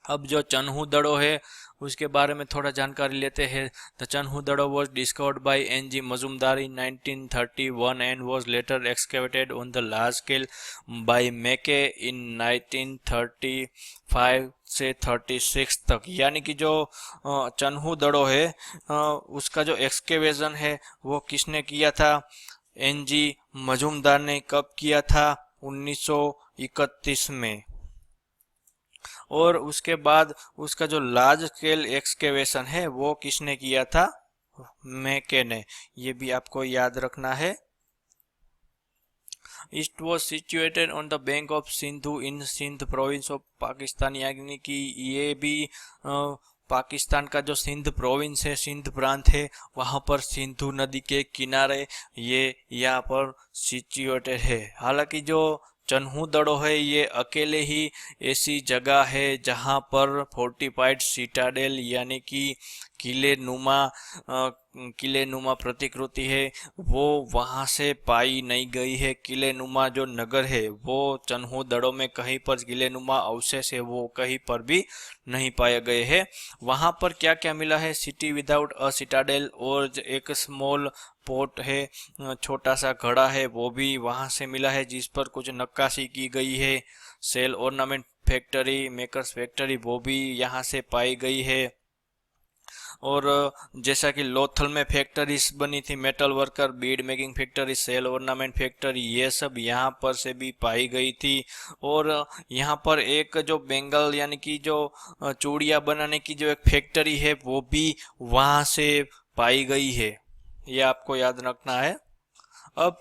अब जो चन्हू दड़ो है उसके बारे में थोड़ा जानकारी लेते हैं। The Chanhu Daro was discovered by N G. Majumdar in 1931 and was later excavated on the large scale by Mackay in 1935 से 36 तक। यानी कि जो चन्हू दड़ो है उसका जो एक्सकेवेशन है वो किसने किया था? एन.जी. मजुमदार ने कब किया था? 1931 में। और उसके बाद उसका जो लार्ज स्केल एक्सकेवेशन है वो किसने किया था? मैके ने। ये भी आपको याद रखना है। It was situated on the bank of Sindhu in Sindh province of Pakistan. यानी कि ये भी पाकिस्तान का जो सिंध प्रोविंस है, सिंध प्रांत है, वहाँ पर सिंधु नदी के किनारे ये यहाँ पर सिचुएटेड है। हालांकि जो चन्हू दड़ो है ये अकेले ही ऐसी जगह है जहाँ पर फोर्टिफाइड सिटाडेल यानी कि किले नुमा प्रतिकृति है वो वहाँ से पाई नहीं गई है। किले नुमा जो नगर है वो चन्हू दड़ों में कहीं पर किले नुमा अवशेष है वो कहीं पर भी नहीं पाए गए हैं। वहाँ पर क्या क्या मिला है? सिटी विदाउट अ सिटाडेल और एक स्मॉल पोर्ट है, छोटा सा घड़ा है, वो भी वहाँ से मिला है जिस पर कुछ नक्काशी की गई है। Shell ornament factory, makers factory वो भी यहाँ से पाई गई है। और जैसा कि लोथल में फैक्ट्रीज बनी थी, metal worker, bead making factory, shell ornament factory, ये सब यहाँ पर से भी पाई गई थी। और यहाँ पर एक जो बेंगल यानी कि जो चूड़ियाँ बनाने की जो एक फैक्ट्री है वो भी वहाँ से पाई गई है। ये आपको याद रखना है। अब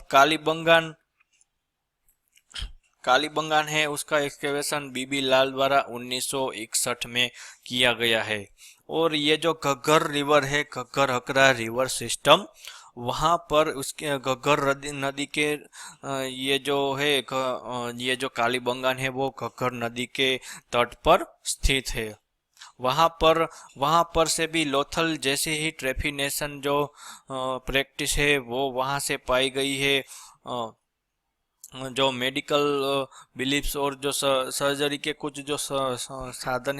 कालीबंगान है उसका एक्सकेवेशन बीबी लाल द्वारा 1961 में किया गया है। और ये जो घग्गर रिवर है, घग्गर हकरा रिवर सिस्टम, वहाँ पर उसके घग्गर नदी के ये जो है ये जो कालीबंगान है वो घग्गर नदी के तट पर स्थित है। वहाँ पर से भी लोथल जैसे ही ट्रेफिनेशन जो प्रैक्टिस है वो वहाँ से पाई गई है। जो मेडिकल बिलीफ्स और जो सर्जरी के कुछ जो संसाधन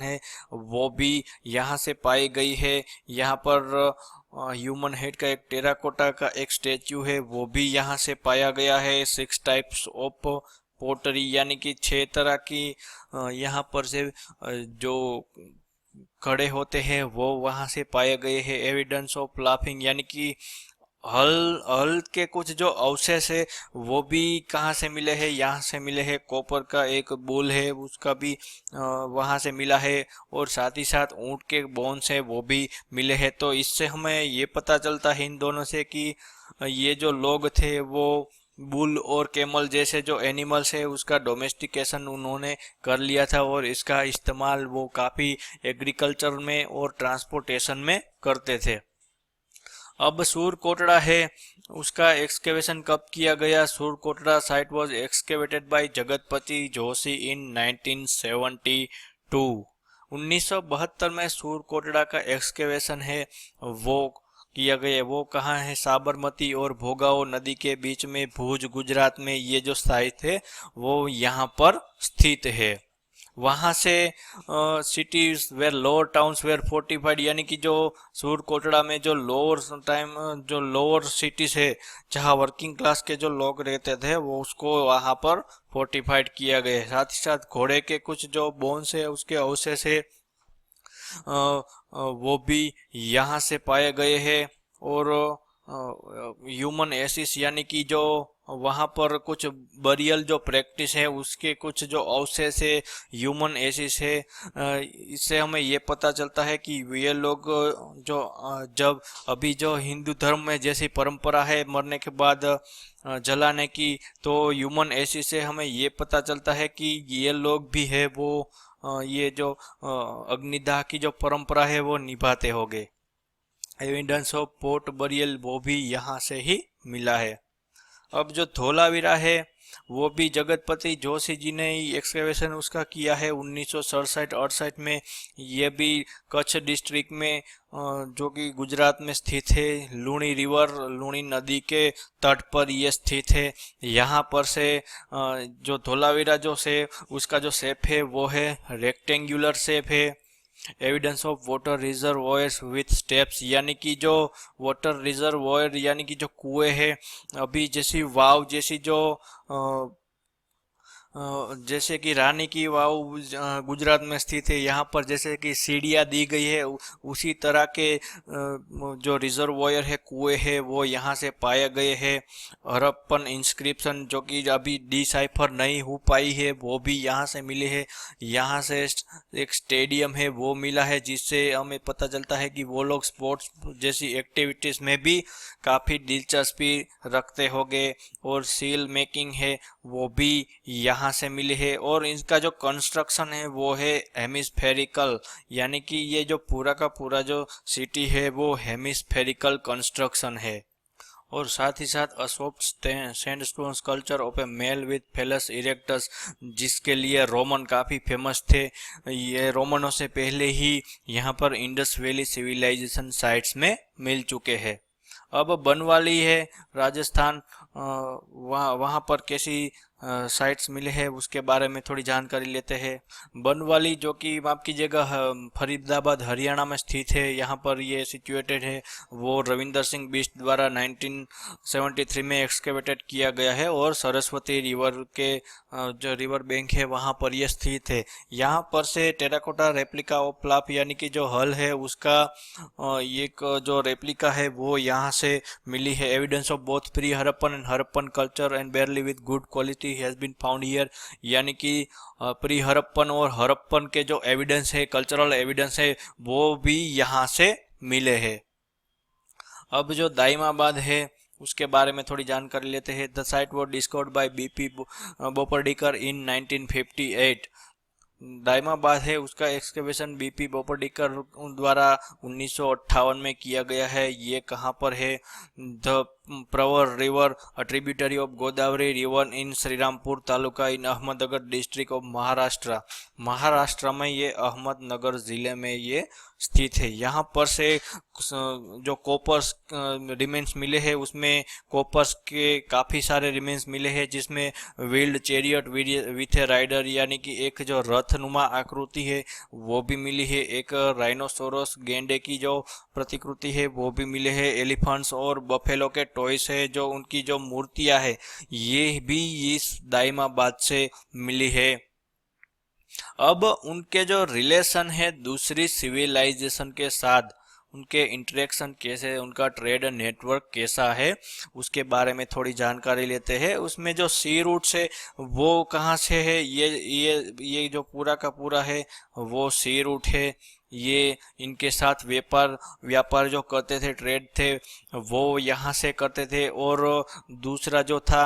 है वो भी यहाँ से पाई गई है। यहाँ पर ह्यूमन हेड का एक टेराकोटा का एक स्टैचू है वो भी यहाँ से पाया गया है। 6 टाइप्स ऑफ पोटरी यानी कि 6 तरह की यहाँ पर से जो खड़े होते हैं वो वहाँ से पाए गए हैं। एविडेंस ऑफ लाफिंग यानी कि हल के कुछ जो अवशेष है वो भी कहाँ से मिले हैं? यहाँ से मिले हैं। कॉपर का एक बुल है उसका भी वहाँ से मिला है। और साथ ही साथ ऊँट के बोन्स है वो भी मिले हैं। तो इससे हमें ये पता चलता है इन दोनों से कि ये जो लोग थे वो बुल और कैमल जैसे जो एनिमल्स है उसका डोमेस्टिकेशन उन्होंने कर लिया था और इसका इस्तेमाल वो काफ़ी एग्रीकल्चर में और ट्रांसपोर्टेशन में करते थे। अब सूर कोटड़ा है, उसका एक्सकेवेशन कब किया गया? Sur Kotada site was excavated by Jagatpati Joshi in 1972। 1972 में सूर कोटड़ा का एक्सकेवेशन है वो किया गया है। वो कहाँ है? साबरमती और भोगाव नदी के बीच में, भुज गुजरात में ये जो साइट है वो यहाँ पर स्थित है। वहां से cities were lower towns were fortified, यानी कि जो सूर कोटड़ा में जो लोअर सिटीज है जहाँ वर्किंग क्लास के जो लोग रहते थे वो उसको वहां पर फोर्टिफाइड किया गया है। साथ ही साथ घोड़े के कुछ जो बोन्स है उसके अवशेष है वो भी यहाँ से पाए गए हैं। और ह्यूमन एसिस यानी कि जो वहाँ पर कुछ बरियल जो प्रैक्टिस है उसके कुछ जो अवशेष है, ह्यूमन एसिस है, इससे हमें ये पता चलता है कि ये लोग जो जब अभी जो हिंदू धर्म में जैसी परंपरा है मरने के बाद जलाने की, तो ह्यूमन एसिस से हमें ये पता चलता है कि ये लोग भी है वो ये जो अग्निदाह की जो परंपरा है वो निभाते होंगे। एविडेंस ऑफ पोर्ट बरियल वो भी यहाँ से ही मिला है। अब जो धोलावीरा है वो भी जगतपति जोशी जी ने ही एक्सकेवेशन उसका किया है 1967-68 में। ये भी कच्छ डिस्ट्रिक्ट में जो कि गुजरात में स्थित है, लूणी नदी के तट पर ये स्थित है। यहाँ पर से जो धोलावीरा जो से उसका जो शेप है वो है रेक्टेंगुलर शेप है। Evidence of water reservoirs with steps, यानी कि जो वाटर रिजर्वॉयर यानी कि जो कुएं है, अभी जैसी वाव जैसी जो जैसे कि रानी की वाव गुजरात में स्थित है, यहाँ पर जैसे कि सीढ़ियाँ दी गई है उसी तरह के जो रिजर्वॉयर है कुएं है वो यहाँ से पाए गए हैं। हड़प्पन इंस्क्रिप्शन जो कि अभी डिसाइफर नहीं हो पाई है वो भी यहाँ से मिले है। यहाँ से एक स्टेडियम है वो मिला है जिससे हमें पता चलता है कि वो लोग स्पोर्ट्स जैसी एक्टिविटीज में भी काफ़ी दिलचस्पी रखते होंगे। और सील मेकिंग है वो भी यहाँ से मिले है। और इसका जो कंस्ट्रक्शन है वो है हेमिस्फेरिकल, यानी कि ये जो पूरा का पूरा जो सिटी है वो हेमिस्फेरिकल कंस्ट्रक्शन है। और साथ ही साथ a soft sandstone sculpture of a male with phallus erectus, जिसके लिए रोमन काफ़ी फेमस थे। ये रोमनों से पहले ही यहाँ पर इंडस वैली सिविलाइजेशन साइट्स में मिल चुके हैं। अब बनवाली है राजस्थान, वहाँ पर कैसी साइट्स मिले हैं उसके बारे में थोड़ी जानकारी लेते हैं। बनवाली जो कि माफ कीजिएगा फरीदाबाद हरियाणा में स्थित है, यहाँ पर ये सिचुएटेड है। वो रविंदर सिंह बिष्ट द्वारा 1973 में एक्सकेवेटेड किया गया है और सरस्वती रिवर के जो रिवर बैंक है वहाँ पर यह स्थित है। यहाँ पर से टेराकोटा रेप्लिका ऑफ प्लाप यानी कि जो हल है उसका एक जो रेप्लिका है वो यहाँ से मिली है। Evidence of both pre Harappan and Harappan culture and barley with good quality has been found here, यानी कि प्री हड़प्पन और हड़प्पन के जो एविडेंस है, कल्चरल एविडेंस है, वो भी यहाँ से मिले हैं। अब जो दाइमाबाद है उसके बारे में थोड़ी जानकारी लेते हैं। The site was discovered by B P Bopardikar in 1958। Daimabad है उसका एक्सकेवेशन बीपी बोपर्डिकर द्वारा 1958 में किया गया है। ये कहाँ पर है? द प्रवर river a tributary of Godavari river in Shrirampur taluka in Ahmednagar district of Maharashtra में ये अहमदनगर जिले में ये स्थित है। यहाँ पर से जो कॉपर्स रिमेन्स मिले हैं उसमें कॉपर्स के काफ़ी सारे रिमेन्स मिले हैं, जिसमें wheeled chariot with a rider यानी कि एक जो रथनुमा आकृति है वो भी मिली है। एक राइनोसोरस गेंडे की जो प्रतिकृति है वो भी मिले हैं। एलिफेंट्स और बफेलो के टॉयस है जो उनकी जो मूर्तियां है ये भी इस दाइमाबाद से मिली है। अब उनके जो रिलेशन है दूसरी सिविलाइजेशन के साथ, उनके इंटरेक्शन कैसे, उनका ट्रेड नेटवर्क कैसा है उसके बारे में थोड़ी जानकारी लेते हैं। उसमें जो सी रूट्स है वो कहाँ से है? ये जो पूरा का पूरा है वो सी रूट है। ये इनके साथ व्यापार जो करते थे, ट्रेड थे, वो यहाँ से करते थे। और दूसरा जो था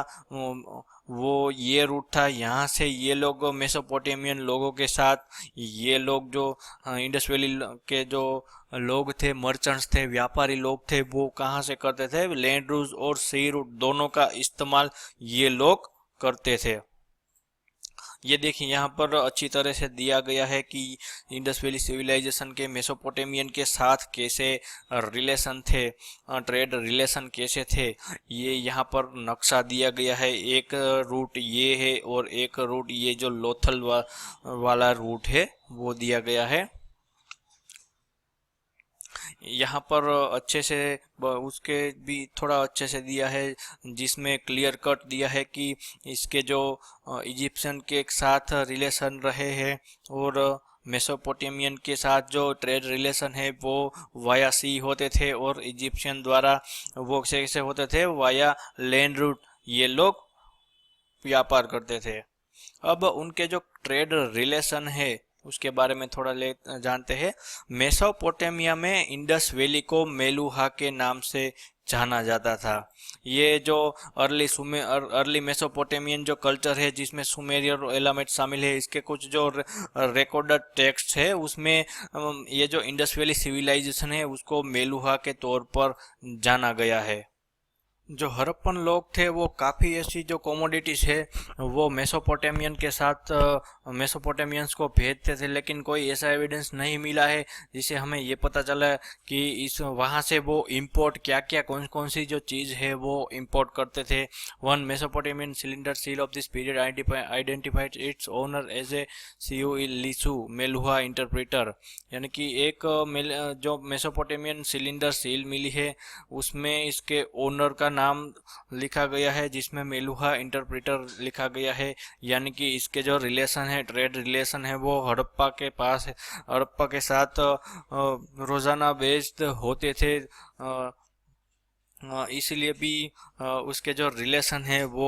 वो ये रूट था, यहाँ से ये लोग मेसोपोटामियन लोगों के साथ, ये लोग जो इंडस वैली के जो लोग थे, मर्चेंट्स थे, व्यापारी लोग थे, वो कहाँ से करते थे, लैंड रूट और सी रूट दोनों का इस्तेमाल ये लोग करते थे। ये देखिए यहाँ पर अच्छी तरह से दिया गया है कि इंडस वैली सिविलाइजेशन के मेसोपोटामियन के साथ कैसे रिलेशन थे, ट्रेड रिलेशन कैसे थे, ये यहाँ पर नक्शा दिया गया है। एक रूट ये है और एक रूट ये जो लोथल वाला रूट है वो दिया गया है। यहाँ पर अच्छे से उसके भी थोड़ा अच्छे से दिया है, जिसमें क्लियर कट दिया है कि इसके जो इजिप्शियन के साथ रिलेशन रहे हैं और मेसोपोटामियन के साथ जो ट्रेड रिलेशन है वो वाया सी होते थे, और इजिप्शियन द्वारा वो कैसे होते थे, वाया लैंड रूट ये लोग व्यापार करते थे। अब उनके जो ट्रेड रिलेशन है उसके बारे में थोड़ा जानते हैं। मेसोपोटामिया में इंडस वैली को मेलुहा के नाम से जाना जाता था। ये जो अर्ली मेसोपोटामियन जो कल्चर है, जिसमें सुमेरियर और एलामाइट शामिल है, इसके कुछ जो रिकॉर्डेड टेक्स्ट है उसमें ये जो इंडस वैली सिविलाइजेशन है उसको मेलुहा के तौर पर जाना गया है। जो हड़प्पन लोग थे वो काफ़ी ऐसी जो कमोडिटीज है वो मेसोपोटामियन के साथ मेसोपोटामियंस को भेजते थे, लेकिन कोई ऐसा एविडेंस नहीं मिला है जिससे हमें ये पता चला कि इस वहाँ से वो इंपोर्ट क्या कौन कौन सी जो चीज़ है वो इंपोर्ट करते थे। One Mesopotamian cylinder seal of this period identified its owner as a Shu Ilishu Meluhha interpreter, यानी कि एक जो मेसोपोटामियन सिलेंडर सील मिली है उसमें इसके ओनर का नाम लिखा गया है, जिसमें मेलुहा इंटरप्रेटर लिखा गया है। यानी कि इसके जो रिलेशन है, ट्रेड रिलेशन है, वो हड़प्पा के पास, हड़प्पा के साथ रोजाना बेस्ड होते थे। इसलिए भी उसके जो रिलेशन है वो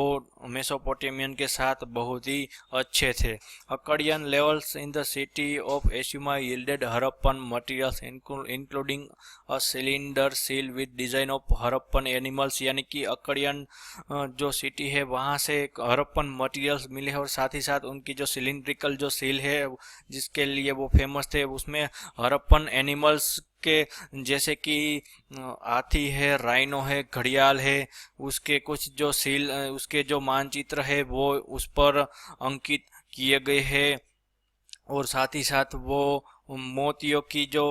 मेसोपोटामियन के साथ बहुत ही अच्छे थे। Akkadian levels in the city of Eshnunna yielded Harappan materials including a cylinder seal with design of Harappan animals, यानी कि अकडियन जो सिटी है वहाँ से हड़प्पन मटेरियल्स मिले हैं, और साथ ही साथ उनकी जो सिलिंड्रिकल जो सील है जिसके लिए वो फेमस थे, उसमें हड़प्पन एनिमल्स के जैसे कि हाथी है, राइनो है, घड़ियाल है, उसके कुछ जो सील, उसके जो मानचित्र है वो उस पर अंकित किए गए हैं। और साथ ही साथ वो मोतियों की जो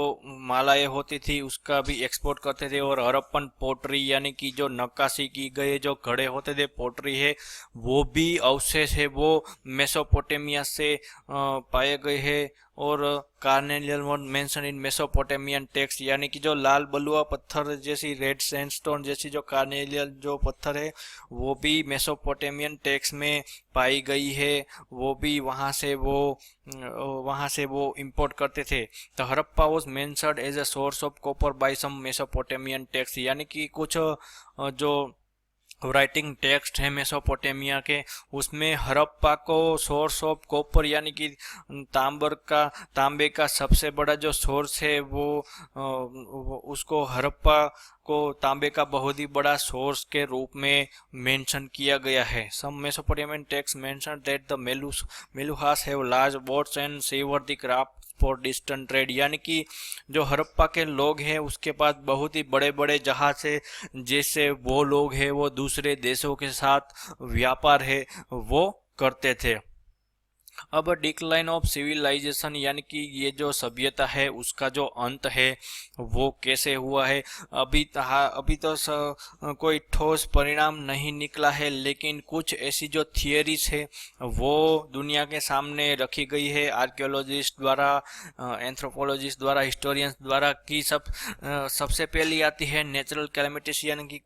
मालाएं होती थी उसका भी एक्सपोर्ट करते थे। और हड़प्पन पोट्री यानी कि जो नक्काशी की गए जो घड़े होते थे, पोट्री है, वो भी अवशेष है वो मेसोपोटामिया से पाए गए हैं। और carnelian one mention in Mesopotamian text, यानी कि जो लाल बलुआ पत्थर जैसी रेड सैंडस्टोन जैसी जो कार्नेलियन जो पत्थर है वो भी मेसोपोटामियन टेक्स्ट में पाई गई है, वो भी वहाँ से वो इंपोर्ट करते थे। तो Harappa was mentioned as a source of copper by some Mesopotamian text, यानी कि कुछ जो राइटिंग टेक्स्ट है मेसोपोटामिया के, उसमें हड़प्पा को सोर्स ऑफ कॉपर यानी कि तांबे का सबसे बड़ा जो सोर्स है वो उसको हड़प्पा को तांबे का बहुत ही बड़ा सोर्स के रूप में मेंशन किया गया है। Some Mesopotamian text mention that the Meluhhas have large boats and seaworthy craft for distant trade, यानी कि जो हड़प्पा के लोग हैं उसके पास बहुत ही बड़े बड़े जहाज है, जैसे वो लोग हैं वो दूसरे देशों के साथ व्यापार है वो करते थे। अब डिक्लाइन ऑफ सिविलाइजेशन, यानी कि ये जो सभ्यता है उसका जो अंत है वो कैसे हुआ है, अभी तो कोई ठोस परिणाम नहीं निकला है, लेकिन कुछ ऐसी जो थियरीज है वो दुनिया के सामने रखी गई है आर्कियोलॉजिस्ट द्वारा, एंथ्रोपोलॉजिस्ट द्वारा, हिस्टोरियंस द्वारा, कि सबसे पहली आती है नेचुरल कैलेमिटीज, यानी कि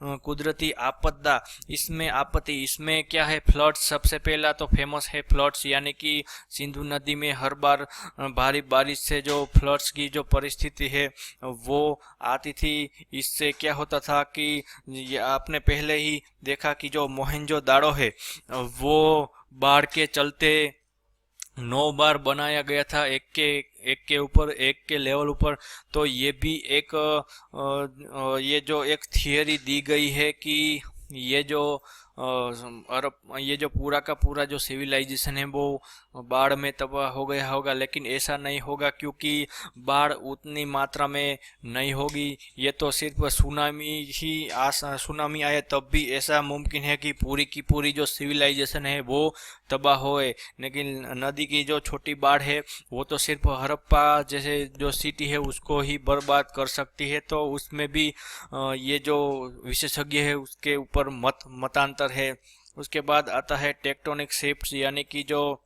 कुदरती आपत्ति। इसमें क्या है, फ्लड्स सबसे पहला तो फेमस है फ्लड्स, यानी कि सिंधु नदी में हर बार भारी बारिश से जो फ्लड्स की जो परिस्थिति है वो आती थी। इससे क्या होता था कि आपने पहले ही देखा कि जो मोहनजोदाड़ो है वो बाढ़ के चलते 9 बार बनाया गया था, एक के ऊपर एक के लेवल ऊपर। तो ये भी एक ये जो एक थियरी दी गई है कि ये जो अरब ये जो पूरा का पूरा जो सिविलाइजेशन है वो बाढ़ में तबाह हो गया होगा, लेकिन ऐसा नहीं होगा क्योंकि बाढ़ उतनी मात्रा में नहीं होगी। ये तो सिर्फ सुनामी आए तब भी ऐसा मुमकिन है कि पूरी की पूरी जो सिविलाइजेशन है वो तबाह होए। लेकिन नदी की जो छोटी बाढ़ है वो तो सिर्फ हड़प्पा जैसे जो सिटी है उसको ही बर्बाद कर सकती है। तो उसमें भी ये जो विशेषज्ञ है उसके ऊपर मतांतर है। उसके बाद आता है टेक्टोनिक शिफ्ट्स, यानी कि जो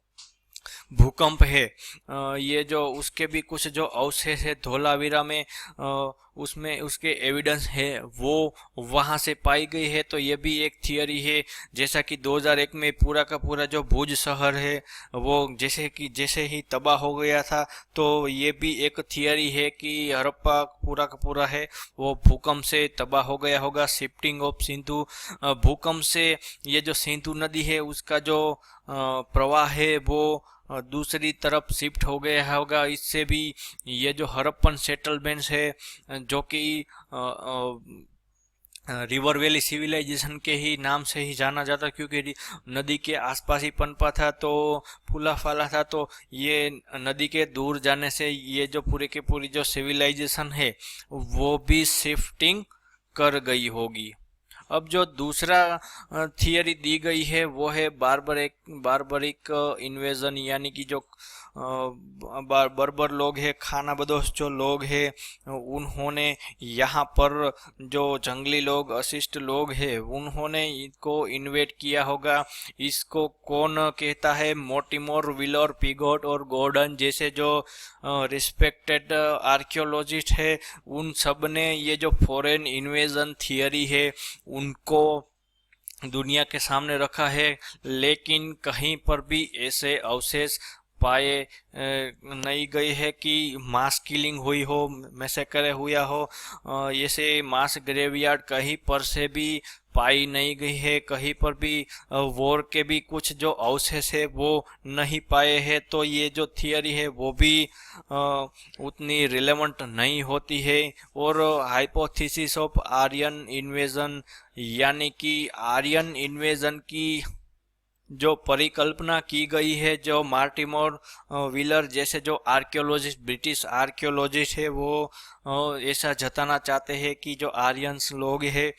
भूकंप है। ये जो उसके भी कुछ जो अवशेष है धोलावीरा में, उसमें उसके एविडेंस है वो वहाँ से पाई गई है। तो ये भी एक थियरी है। जैसा कि 2001 में पूरा का पूरा जो भुज शहर है वो जैसे ही तबाह हो गया था। तो ये भी एक थियरी है कि हड़प्पा पूरा का पूरा है वो भूकंप से तबाह हो गया होगा। शिफ्टिंग ऑफ सिंधु, भूकंप से ये जो सिंधु नदी है उसका जो प्रवाह है वो दूसरी तरफ शिफ्ट हो गया होगा। इससे भी ये जो हड़प्पन सेटलमेंट्स है जो कि रिवर वैली सिविलाइजेशन के ही नाम से ही जाना जाता, क्योंकि नदी के आसपास ही पनपा था तो फूला फाला था। तो ये नदी के दूर जाने से ये जो पूरी की पूरी जो सिविलाइजेशन है वो भी शिफ्टिंग कर गई होगी। अब जो दूसरा थियरी दी गई है वो है बारबरिक इन्वेजन, यानी कि जो बर्बर लोग हैं, खानाबदोश जो लोग हैं, उन्होंने यहाँ पर जो जंगली लोग अशिष्ट लोग हैं उन्होंने इनको इन्वेट किया होगा। इसको कौन कहता है? मोर्टिमर, व्हीलर, पिगोट और गॉर्डन जैसे जो रिस्पेक्टेड आर्कियोलॉजिस्ट है उन सब ने ये जो फॉरेन इन्वेजन थियरी है उनको दुनिया के सामने रखा है। लेकिन कहीं पर भी ऐसे अवशेष पाए नहीं गए है कि मास किलिंग हुई हो, मैसेकर हुआ हो। ऐसे मास ग्रेवयार्ड कहीं पर से भी पाई नहीं गई है। कहीं पर भी वॉर के भी कुछ जो अवशेष है वो नहीं पाए हैं। तो ये जो थियरी है वो भी उतनी रिलेवेंट नहीं होती है। और हाइपोथेसिस ऑफ आर्यन इन्वेजन, यानी कि आर्यन इन्वेजन की जो परिकल्पना की गई है, जो मार्टिमोर व्हीलर जैसे जो आर्कियोलॉजिस्ट, ब्रिटिश आर्कियोलॉजिस्ट है वो ऐसा जताना चाहते हैं कि जो आर्यंस लोग हैं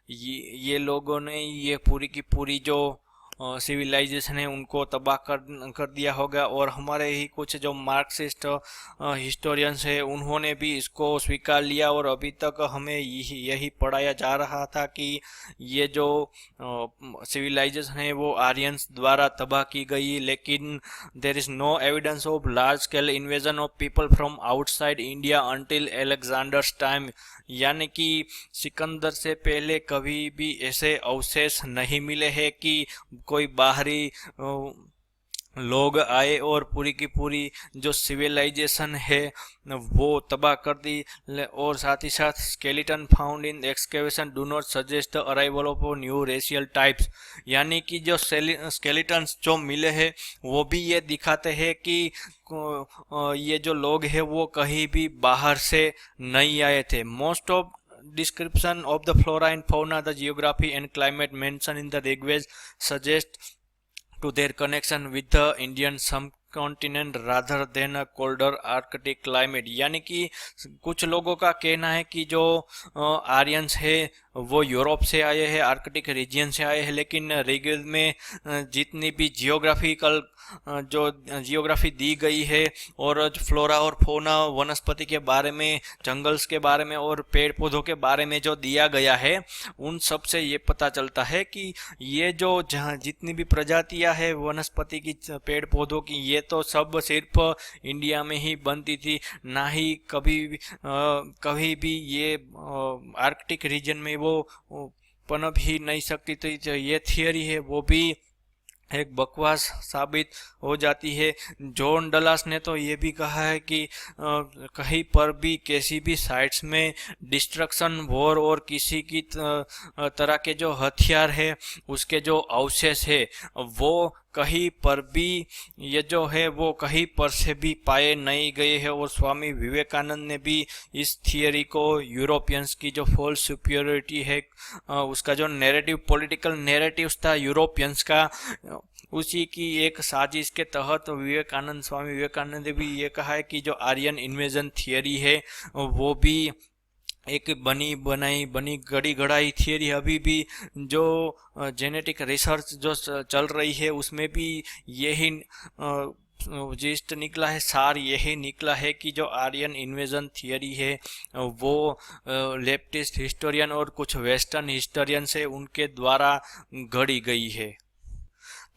ये लोगों ने ये पूरी की पूरी जो सिविलाइजेशन है उनको तबाह कर दिया होगा। और हमारे ही कुछ जो मार्क्सिस्ट हिस्टोरियंस है उन्होंने भी इसको स्वीकार लिया। और अभी तक हमें यही पढ़ाया जा रहा था कि ये जो सिविलाइजेशन है वो आर्यंस द्वारा तबाह की गई। लेकिन there is no evidence of large scale invasion of people from outside India until Alexander's time, यानी कि सिकंदर से पहले कभी भी ऐसे अवशेष नहीं मिले हैं कि कोई बाहरी लोग आए और पूरी की पूरी जो सिविलाइजेशन है वो तबाह कर दी। और साथ ही साथ skeleton found in excavation do not suggest the arrival of new racial types, यानी कि जो स्केलेटन्स जो मिले हैं वो भी ये दिखाते हैं कि ये जो लोग हैं वो कहीं भी बाहर से नहीं आए थे। Most of description of the flora and fauna, the geography and climate mentioned in the Rigveda suggest to their connection with the Indian subcontinent rather than a colder Arctic climate, यानी कि कुछ लोगों का कहना है कि जो आर्यंस है वो यूरोप से आए हैं, आर्कटिक रीजन से आए हैं। लेकिन ऋग्वेद में जितनी भी जियोग्राफी दी गई है और फ्लोरा और फौना वनस्पति के बारे में, जंगल्स के बारे में और पेड़ पौधों के बारे में जो दिया गया है उन सब से ये पता चलता है कि ये जो जहाँ जितनी भी प्रजातियां है वनस्पति की, पेड़ पौधों की, ये तो सब सिर्फ इंडिया में ही बनती थी, ना ही कभी भी ये आर्कटिक रीजन में वो पनप ही नहीं सकती। तो ये थियरी है वो भी एक बकवास साबित हो जाती है। जॉन डलास ने तो ये भी कहा है कि कहीं पर भी किसी भी साइट्स में डिस्ट्रक्शन, वॉर और किसी की तरह के जो हथियार है उसके जो अवशेष है वो कहीं पर भी ये जो है वो कहीं पर से भी पाए नहीं गए हैं। और स्वामी विवेकानंद ने भी इस थियरी को यूरोपियंस की जो फॉल्स सुपीरियरिटी है, उसका जो नैरेटिव, पॉलिटिकल नैरेटिव था यूरोपियंस का, उसी की एक साजिश के तहत स्वामी विवेकानंद ने भी ये कहा है कि जो आर्यन इन्वेजन थियरी है वो भी एक बनी गड़ी गड़ाई थियरी। अभी भी जो जेनेटिक रिसर्च जो चल रही है उसमें भी यही जिस्ट निकला है, सार यही निकला है कि जो आर्यन इन्वेजन थियरी है वो लेफ्टिस्ट हिस्टोरियन और कुछ वेस्टर्न हिस्टोरियन से उनके द्वारा गढ़ी गई है।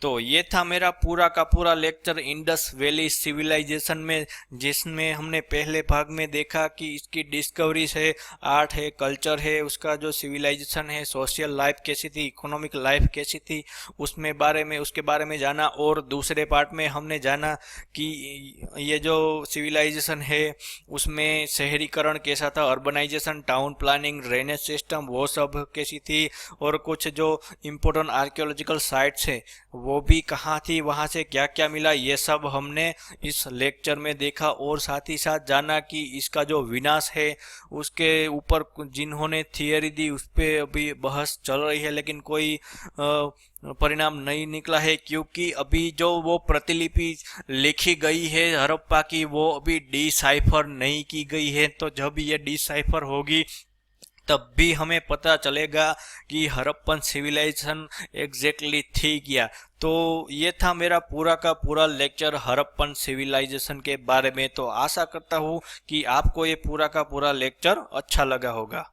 तो ये था मेरा पूरा का पूरा लेक्चर इंडस वैली सिविलाइजेशन में, जिसमें हमने पहले भाग में देखा कि इसकी डिस्कवरीज है, आर्ट है, कल्चर है, उसका जो सिविलाइजेशन है, सोशल लाइफ कैसी थी, इकोनॉमिक लाइफ कैसी थी, उसके बारे में जाना। और दूसरे पार्ट में हमने जाना कि ये जो सिविलाइजेशन है उसमें शहरीकरण कैसा था, urbanisation, town planning, drainage system, वो सब कैसी थी, और कुछ जो इम्पोर्टेंट आर्कियोलॉजिकल साइट्स है वो भी कहाँ थी, वहाँ से क्या क्या मिला, ये सब हमने इस लेक्चर में देखा। और साथ ही साथ जाना कि इसका जो विनाश है उसके ऊपर जिन्होंने थियरी दी उस पर अभी बहस चल रही है, लेकिन कोई परिणाम नहीं निकला है, क्योंकि अभी जो वो प्रतिलिपि लिखी गई है हड़प्पा की वो अभी डिसाइफर नहीं की गई है। तो जब ये डिसाइफर होगी तब भी हमें पता चलेगा कि हड़प्पन सिविलाइजेशन एग्जैक्टली थी क्या। तो ये था मेरा पूरा का पूरा लेक्चर हड़प्पन सिविलाइजेशन के बारे में। तो आशा करता हूँ कि आपको ये पूरा का पूरा लेक्चर अच्छा लगा होगा।